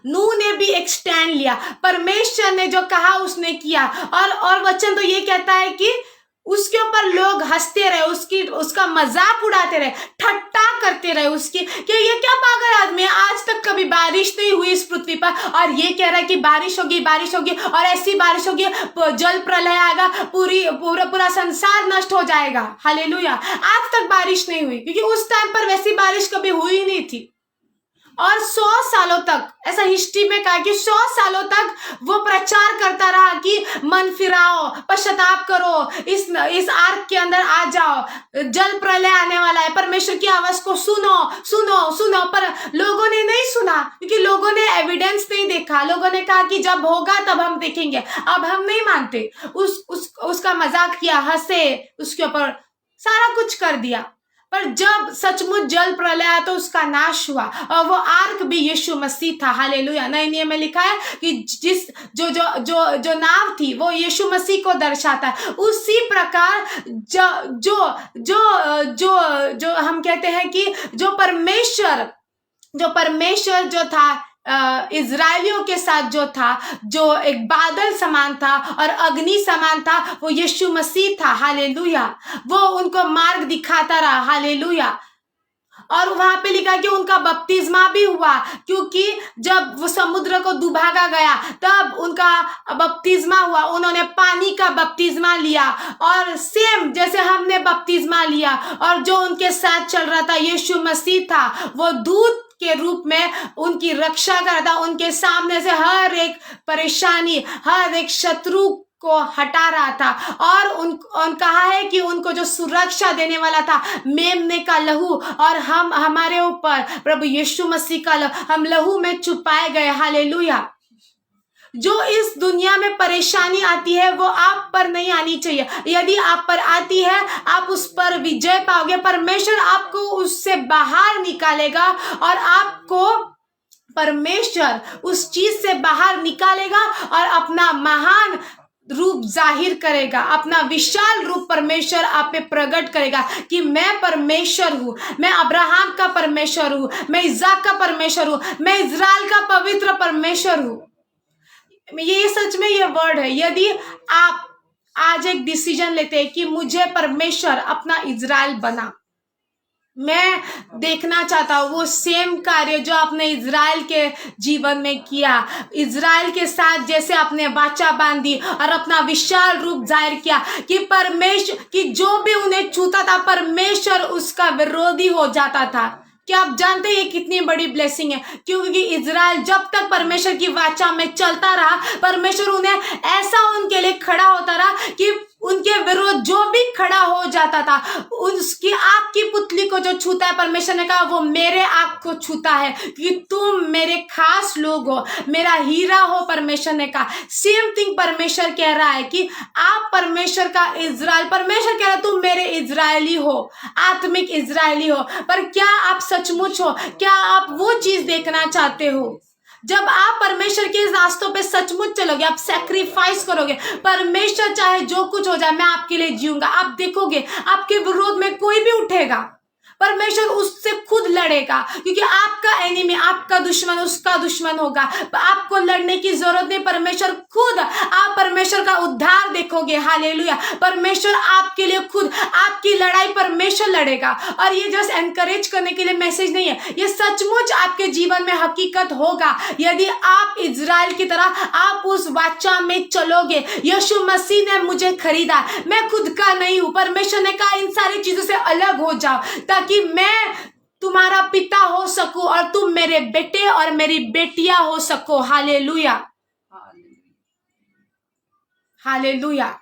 नूह ने भी एक स्टैंड लिया। परमेश्वर ने जो कहा उसने किया। और वचन तो ये कहता है कि उसके ऊपर लोग हंसते रहे, उसका मजाक उड़ाते रहे, ठट्टा करते रहे उसकी, कि ये क्या पागल आदमी है, आज तक कभी बारिश नहीं हुई इस पृथ्वी पर और ये कह रहा है कि बारिश होगी, बारिश होगी, और ऐसी बारिश होगी, जल प्रलय आएगा, पूरा संसार नष्ट हो जाएगा। हालेलुया। आज तक बारिश नहीं हुई, क्योंकि उस टाइम पर वैसी बारिश कभी हुई नहीं थी। और 100 सालों तक, ऐसा हिस्ट्री में कहा कि 100 सालों तक वो प्रचार करता रहा कि मन फिराओ, पश्चाताप करो, इस आर्क के अंदर आ जाओ, जल प्रलय आने वाला है, परमेश्वर की आवाज को सुनो सुनो सुनो। पर लोगों ने नहीं सुना, क्योंकि लोगों ने एविडेंस नहीं देखा। लोगों ने कहा कि जब होगा तब हम देखेंगे, अब हम नहीं मानते। उसका मजाक किया, हंसे, उसके ऊपर सारा कुछ कर दिया। पर जब सचमुच जल प्रलय आया तो उसका नाश हुआ, और वो आर्क भी यीशु मसीह था। हालेलुया। नए नियम में लिखा है कि जो नाव थी वो यीशु मसीह को दर्शाता है। उसी प्रकार जो हम कहते हैं कि जो परमेश्वर जो था इजराइलियों के साथ जो था, जो एक बादल समान था और अग्नि समान था, वो यीशु मसीह था। हालेलुया। वो उनको मार्ग दिखाता रहा। हालेलुया। और वहां पे लिखा कि उनका बपतिस्मा भी हुआ, क्योंकि जब वो समुद्र को डुबाया गया तब उनका बपतिस्मा हुआ। उन्होंने पानी का बपतिस्मा लिया, और सेम जैसे हमने बपतिस्मा लिया। और जो उनके साथ चल रहा था यीशु मसीह था, वो दूत के रूप में उनकी रक्षा कर रहा था। उनके सामने से हर एक परेशानी, हर एक शत्रु को हटा रहा था। और कहा है कि उनको जो सुरक्षा देने वाला था, मेमने का लहू, और हमारे ऊपर प्रभु यीशु मसीह का लहू, हम लहू में छुपाए गए। हालेलुया। जो इस दुनिया में परेशानी आती है वो आप पर नहीं आनी चाहिए। यदि आप पर आती है, आप उस पर विजय पाओगे। परमेश्वर आपको उससे बाहर निकालेगा, और आपको परमेश्वर उस चीज से बाहर निकालेगा और अपना महान रूप जाहिर करेगा, अपना विशाल रूप परमेश्वर आप पे प्रकट करेगा कि मैं परमेश्वर हूँ, मैं अब्राहम का परमेश्वर हूँ, मैं इज़ाक का परमेश्वर हूँ, मैं इज़राइल का पवित्र परमेश्वर हूँ। ये सच में ये वर्ड है। यदि आप आज एक डिसीजन लेते हैं कि मुझे परमेश्वर अपना इज़राइल बना, मैं देखना चाहता हूँ वो सेम कार्य जो आपने इज़राइल के जीवन में किया, इज़राइल के साथ जैसे आपने वाचा बांधी और अपना विशाल रूप जाहिर किया, कि परमेश्वर कि जो भी उन्हें छूता था परमेश्वर उसका विरोधी हो जाता था। क्या आप जानते हैं ये कितनी बड़ी ब्लेसिंग है? क्योंकि इज़राइल जब तक परमेश्वर की वाचा में चलता रहा, परमेश्वर उन्हें ऐसा उनके लिए खड़ा होता रहा कि उनके विरोध जो भी खड़ा हो जाता था, उसकी आँख की पुतली को जो छूता है, परमेश्वर ने कहा वो मेरे आँख को छूता है, कि तुम मेरे खास लोग हो, मेरा हीरा हो। परमेश्वर ने कहा सेम थिंग परमेश्वर कह रहा है कि आप परमेश्वर का इज़राइल, परमेश्वर कह रहा है तुम मेरे इज़राइली हो, आत्मिक इज़राइली हो। पर क्या आप सचमुच हो? क्या आप वो चीज देखना चाहते हो? जब आप परमेश्वर के रास्तों पे सचमुच चलोगे, आप सैक्रिफाइस करोगे, परमेश्वर चाहे जो कुछ हो जाए मैं आपके लिए जीऊंगा, आप देखोगे आपके विरोध में कोई भी उठेगा, परमेश्वर उससे खुद लड़ेगा, क्योंकि आपका एनिमी, आपका दुश्मन उसका दुश्मन होगा। आपको लड़ने की जरूरत नहीं, परमेश्वर खुद, आप परमेश्वर का उद्धार देखोगे। हालेलुया। परमेश्वर आपके लिए खुद, आपकी लड़ाई परमेश्वर लड़ेगा। और ये जस्ट एनकरेज करने के लिए मैसेज नहीं है, ये सचमुच आपके जीवन में हकीकत होगा यदि आप इज़राइल की तरह आप उस वाचा में चलोगे। यीशु मसीह ने मुझे खरीदा, मैं खुद का नहीं हूं। परमेश्वर ने कहा इन सारी चीजों से अलग हो जाओ, ताकि मैं तुम्हारा पिता हो सकूं और तुम मेरे बेटे और मेरी बेटियां हो सको। हालेलुया। हालेलुया।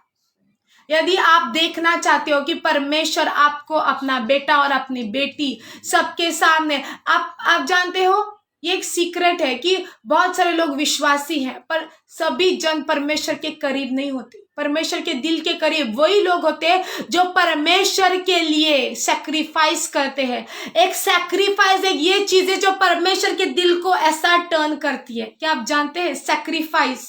यदि आप देखना चाहते हो कि परमेश्वर आपको अपना बेटा और अपनी बेटी सबके सामने, आप जानते हो ये एक सीक्रेट है कि बहुत सारे लोग विश्वासी हैं पर सभी जन परमेश्वर के करीब नहीं होते। परमेश्वर के दिल के करीब वही लोग होते हैं जो परमेश्वर के लिए सैक्रिफाइस करते हैं। एक सैक्रिफाइस एक ये चीज है जो परमेश्वर के दिल को ऐसा टर्न करती है। क्या आप जानते हैं सैक्रिफाइस?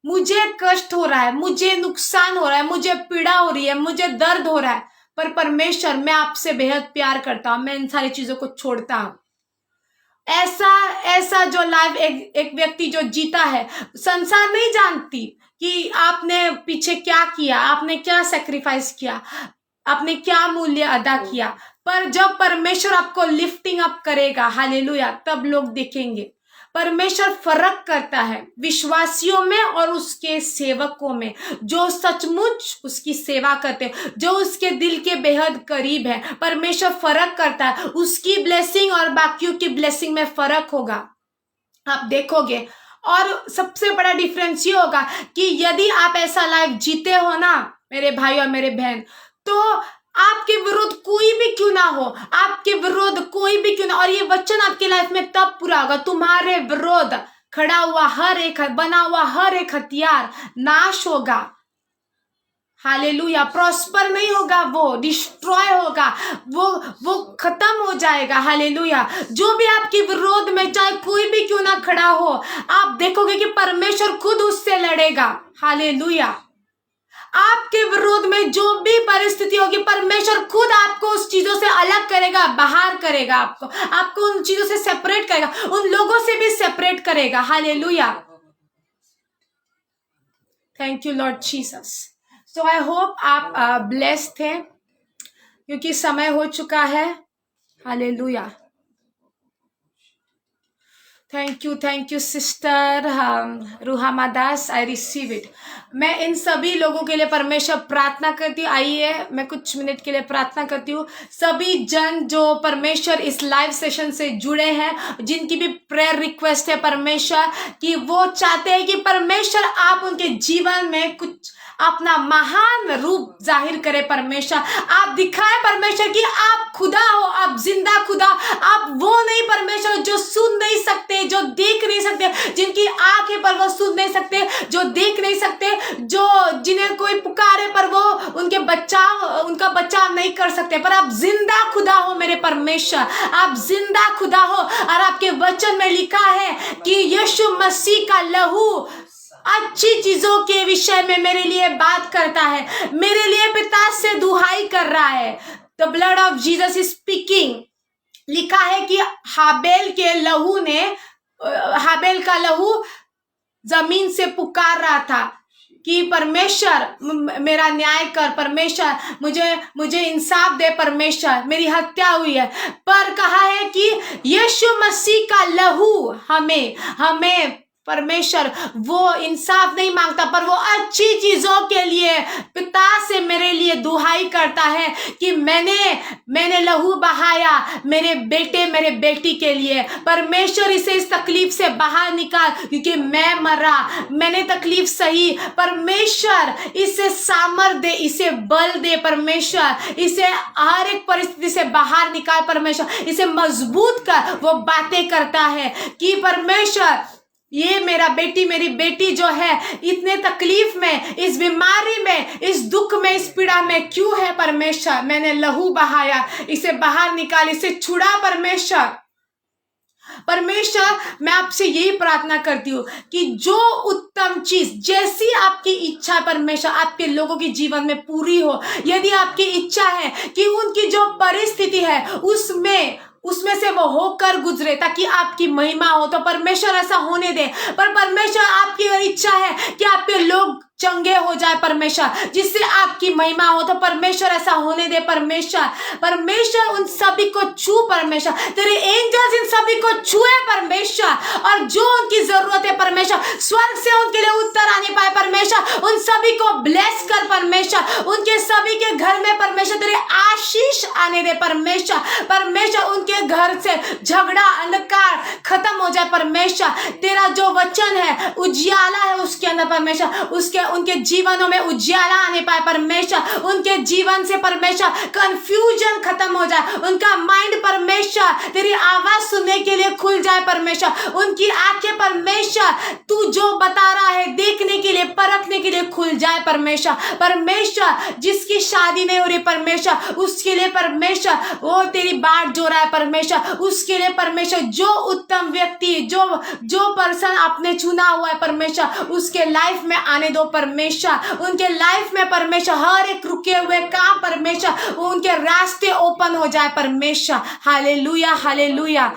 मुझे कष्ट हो रहा है, मुझे नुकसान हो रहा है, मुझे पीड़ा हो रही है, मुझे दर्द हो रहा है, पर परमेश्वर मैं आपसे बेहद प्यार करता हूं, मैं इन सारी चीजों को छोड़ता हूं। ऐसा जो लाइफ एक व्यक्ति जो जीता है, संसार नहीं जानती कि आपने पीछे क्या किया, आपने क्या सैक्रिफाइस किया, आपने क्या मूल्य अदा किया, पर जब परमेश्वर आपको लिफ्टिंग अप करेगा, हालेलुया, तब लोग देखेंगे। परमेश्वर फर्क करता है विश्वासियों में और उसके सेवकों में, जो सचमुच उसकी सेवा करते, जो उसके दिल के बेहद करीब है। परमेश्वर फर्क करता है, उसकी ब्लेसिंग और बाकियों की ब्लेसिंग में फर्क होगा, आप देखोगे। और सबसे बड़ा डिफरेंस ये होगा कि यदि आप ऐसा लाइफ जीते हो ना मेरे भाई और मेरे बहन, तो आपके विरोध कोई भी क्यों ना हो, आपके विरोध कोई भी क्यों ना, और ये वचन आपकी लाइफ में तब पूरा होगा, तुम्हारे विरोध खड़ा हुआ हर एक, बना हुआ हर एक हथियार नाश होगा। हालेलुया। प्रॉस्पर नहीं होगा, वो डिस्ट्रॉय होगा, वो खत्म हो जाएगा। हालेलुया। जो भी आपके विरोध में चाहे कोई भी क्यों ना खड़ा हो, आप देखोगे कि परमेश्वर खुद उससे लड़ेगा। हालेलुया। आपके विरोध में जो भी परिस्थिति होगी, परमेश्वर खुद आपको उस चीजों से अलग करेगा, बाहर करेगा, आपको उन चीजों से सेपरेट करेगा, उन लोगों से भी सेपरेट करेगा। Hallelujah. Thank you Lord Jesus. So I hope आप ब्लेस्ड थे, क्योंकि समय हो चुका है। Hallelujah. Thank you sister Ruhama Das, I receive it. मैं इन सभी लोगों के लिए परमेश्वर प्रार्थना करती हूँ। आइए मैं कुछ मिनट के लिए प्रार्थना करती हूँ। सभी जन जो परमेश्वर इस लाइव सेशन से जुड़े हैं, जिनकी भी प्रेयर रिक्वेस्ट है परमेश्वर कि वो चाहते हैं कि परमेश्वर आप उनके जीवन में कुछ अपना महान रूप जाहिर करे। परमेश्वर आप दिखाए परमेश्वर कि आप खुदा हो, आप जिंदा खुदा, आप वो नहीं परमेश्वर जो सुन नहीं सकते, जो देख नहीं सकते, जिनकी आंखें पर वो सुन नहीं सकते, जो देख नहीं सकते, जो जिन्हें कोई पुकारे पर वो उनका बचाव नहीं कर सकते, पर आप जिंदा खुदा हो मेरे परमेश्वर, आप जिंदा खुदा हो। और आपके वचन में लिखा है कि यीशु मसीह का लहू अच्छी चीजों के विषय में मेरे लिए बात करता है, मेरे लिए पिता से दुहाई कर रहा है। The blood of Jesus is speaking. लिखा है कि हाबेल का लहू जमीन से पुकार रहा था कि परमेश्वर मेरा न्याय कर, परमेश्वर मुझे इंसाफ दे, परमेश्वर मेरी हत्या हुई है। पर कहा है कि यीशु मसीह का लहू हमें परमेश्वर वो इंसाफ नहीं मांगता, पर वो अच्छी चीजों के लिए पिता से मेरे लिए दुहाई करता है कि मैंने लहू बहाया मेरे बेटे मेरे बेटी के लिए। परमेश्वर इसे इस तकलीफ से बाहर निकाल, क्योंकि मैं मरा, मैंने तकलीफ सही। परमेश्वर इसे सामर्थ दे, इसे बल दे, परमेश्वर इसे हर एक परिस्थिति से बाहर निकाल, परमेश्वर इसे मजबूत कर। वो बातें करता है कि परमेश्वर ये मेरा बेटी मेरी बेटी जो है इतने तकलीफ में, इस बीमारी में, इस दुख में, इस पीड़ा में क्यों है परमेश्वर, मैंने लहू बहाया, इसे बाहर निकाल, इसे छुड़ा परमेश्वर मैं आपसे यही प्रार्थना करती हूँ कि जो उत्तम चीज जैसी आपकी इच्छा परमेश्वर आपके लोगों के जीवन में पूरी हो। यदि आपकी इच्छा है कि उनकी जो परिस्थिति है उसमें से वो होकर गुजरे ताकि आपकी महिमा हो, तो परमेश्वर ऐसा होने दे। पर परमेश्वर आपकी इच्छा है कि आपके लोग चंगे हो जाए परमेश्वर, जिससे आपकी महिमा हो, तो परमेश्वर ऐसा होने दे। परमेश्वर उन सभी को छू, परमेश्वर तेरे एंजल्स इन सभी को छुए परमेश्वर, और जो उनकी जरूरत है परमेश्वर स्वर्ग से उनके लिए उत्तर आने पाए परमेश्वर, उन सभी को ब्लेस कर परमेश्वर, उनके सभी के घर में परमेश्वर तेरे आशीष आने दे परमेश्वर उनके घर से झगड़ा अंधकार खत्म हो जाए परमेश्वर। तेरा जो वचन है उजियाला है उसके अंदर परमेश्वर, उसके उनके जीवनों में उजियाला आने पाए परमेश्वर, उनके जीवन से परमेश्वर कंफ्यूजन खत्म हो जाए, उनका माइंड परमेश्वर तेरी आवाज सुनने के लिए खुल जाए परमेश्वर, उनकी आंखें परमेश्वर तू जो बता रहा है देखने के लिए, परखने के लिए खुल जाए परमेश्वर। परमेश्वर जिसकी शादी नहीं हो रही परमेश्वर, उसके लिए परमेश्वर वो तेरी बाट जो रहा है परमेश्वर, उसके लिए परमेश्वर जो उत्तम व्यक्ति जो पर्सन आपने चुना हुआ है परमेश्वर, उसके लाइफ में आने दो परमेश्वर, उनके लाइफ में परमेश्वर हर एक रुके हुए काम परमेश्वर उनके रास्ते ओपन हो जाए परमेश्वर। Hallelujah hallelujah.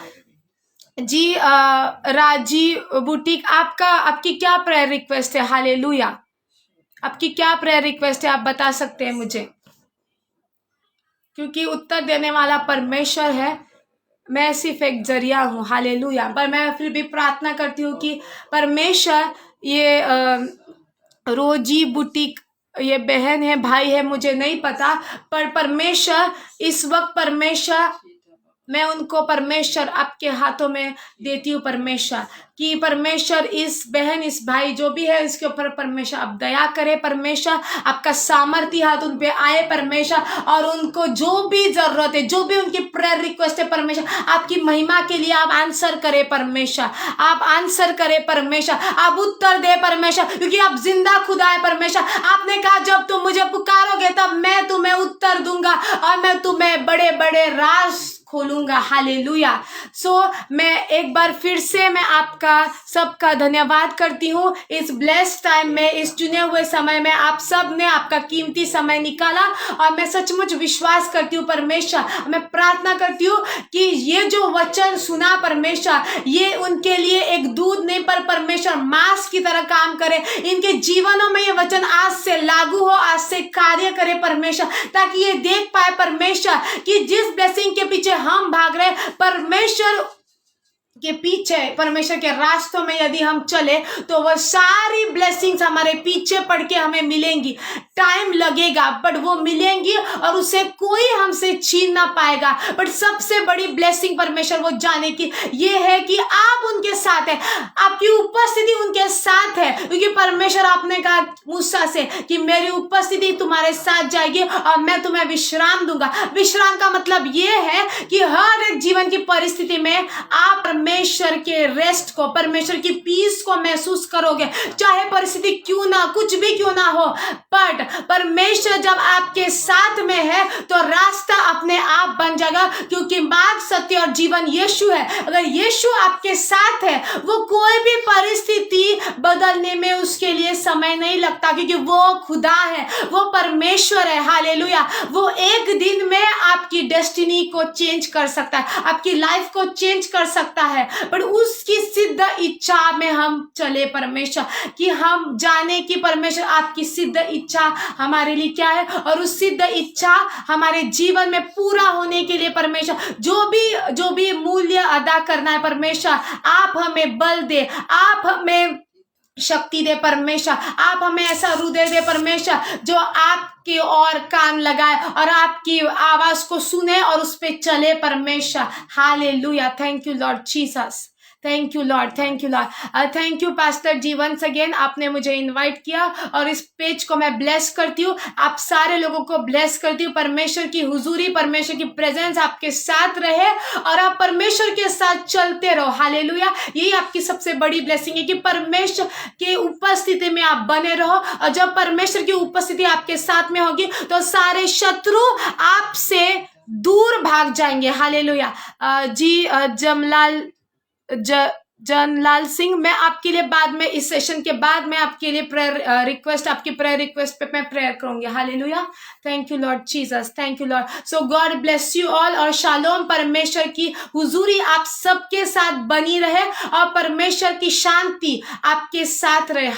जी राजीव बुटीक, आपकी क्या प्रेयर रिक्वेस्ट है? हालेलुया, आपकी क्या प्रेयर रिक्वेस्ट है? आप बता सकते हैं मुझे, क्योंकि उत्तर देने वाला परमेश्वर है, मैं सिर्फ एक जरिया हूँ। हालेलुया। पर मैं फिर भी प्रार्थना करती हूँ कि परमेश्वर ये रोजी बुटीक, ये बहन है भाई है मुझे नहीं पता, पर परमेश्वर इस वक्त परमेश्वर मैं उनको परमेश्वर आपके हाथों में देती हूँ परमेश्वर, कि परमेश्वर इस बहन इस भाई जो भी है इसके ऊपर परमेश्वर आप दया करे परमेश्वर, आपका सामर्थ्य हाथ उन पे आए परमेश्वर, और उनको जो भी जरूरत है, जो भी उनकी प्रेयर रिक्वेस्ट है परमेश्वर, आपकी महिमा के लिए आप आंसर करे परमेश्वर, आप आंसर करे परमेश्वर, आप उत्तर दे परमेश्वर, क्योंकि आप जिंदा खुदा है परमेश्वर। आपने कहा जब तुम मुझे पुकारोगे तब मैं तुम्हें उत्तर दूंगा और मैं तुम्हें बड़े बड़े राज खोलूंगा। हालेलुया। मैं एक बार फिर से मैं आपका सबका धन्यवाद करती हूँ इस ब्लेस्ड टाइम में, इस चुने हुए समय में आप सब ने आपका कीमती समय निकाला, और मैं सचमुच विश्वास करती हूँ परमेश्वर, मैं प्रार्थना करती हूँ कि ये जो वचन सुना परमेश्वर, ये उनके लिए एक दूध नहीं पर परमेश्वर मांस की तरह काम करे, इनके जीवनों में ये वचन आज से लागू हो, आज से कार्य करे परमेश्वर, ताकि ये देख पाए परमेश्वर कि जिस ब्लेसिंग के पीछे हम भाग रहे परमेश्वर के पीछे, परमेश्वर के रास्तों में यदि हम चले तो वह सारी ब्लेसिंग्स हमारे पीछे पड़ के हमें मिलेंगी। टाइम लगेगा बट वो मिलेंगी और उसे कोई हमसे छीन ना पाएगा। बट सबसे बड़ी ब्लेसिंग परमेश्वर वो जाने की ये है कि आप उनके साथ है, आपकी उपस्थिति उनके साथ है, क्योंकि परमेश्वर आपने कहा मूसा से कि मेरी उपस्थिति तुम्हारे साथ जाएगी और मैं तुम्हें विश्राम दूंगा। विश्राम का मतलब ये है कि हर एक जीवन की परिस्थिति में आप परमेश्वर के रेस्ट को, परमेश्वर की पीस को महसूस करोगे, चाहे परिस्थिति क्यों ना, कुछ भी क्यों ना हो। बट परमेश्वर जब आपके साथ में है तो रास्ता अपने आप बन जाएगा, क्योंकि मार्ग सत्य और जीवन यीशु है। अगर यीशु आपके साथ है वो कोई भी परिस्थिति बदलने में उसके लिए समय नहीं लगता, क्योंकि वो खुदा है, वो परमेश्वर है। हालेलुया। वो एक दिन में आपकी डेस्टिनी को चेंज कर सकता है, आपकी लाइफ को चेंज कर सकता है। पर उसकी सिद्ध इच्छा में हम चले परमेश्वर, कि हम जाने कि परमेश्वर आपकी सिद्ध इच्छा हमारे लिए क्या है, और उस सिद्ध इच्छा हमारे जीवन में पूरा होने के लिए परमेश्वर जो भी मूल्य अदा करना है परमेश्वर, आप हमें बल दे, आप हमें शक्ति दे परमेश्वर, आप हमें ऐसा हृदय दे परमेश्वर जो आपकी ओर कान लगाए और आपकी आवाज को सुने और उस पे चले परमेश्वर। Hallelujah. Thank you Lord Jesus, thank you Lord, thank you Lord, thank you pastor ji once again, आपने मुझे इनवाइट किया और इस पेज को मैं ब्लेस करती हूँ, आप सारे लोगों को ब्लेस करती हूँ। परमेश्वर की हुजूरी, परमेश्वर की प्रेजेंस आपके साथ रहे और आप परमेश्वर के साथ चलते रहो। हालेलुया। यही आपकी सबसे बड़ी ब्लेसिंग है कि परमेश्वर के उपस्थिति में आप बने रहो, और जब परमेश्वर की उपस्थिति आपके साथ में होगी तो सारे शत्रु आपसे दूर भाग जाएंगे। हालेलुया। जी जनलाल सिंह, मैं आपके लिए बाद में इस सेशन के बाद मैं आपके लिए प्रेयर रिक्वेस्ट, आपकी प्रेयर रिक्वेस्ट पे मैं प्रेयर करूंगी। Hallelujah. Thank you Lord Jesus, thank you Lord. So God bless you all, और शालोम, परमेश्वर की हुजूरी आप सबके साथ बनी रहे और परमेश्वर की शांति आपके साथ रहे।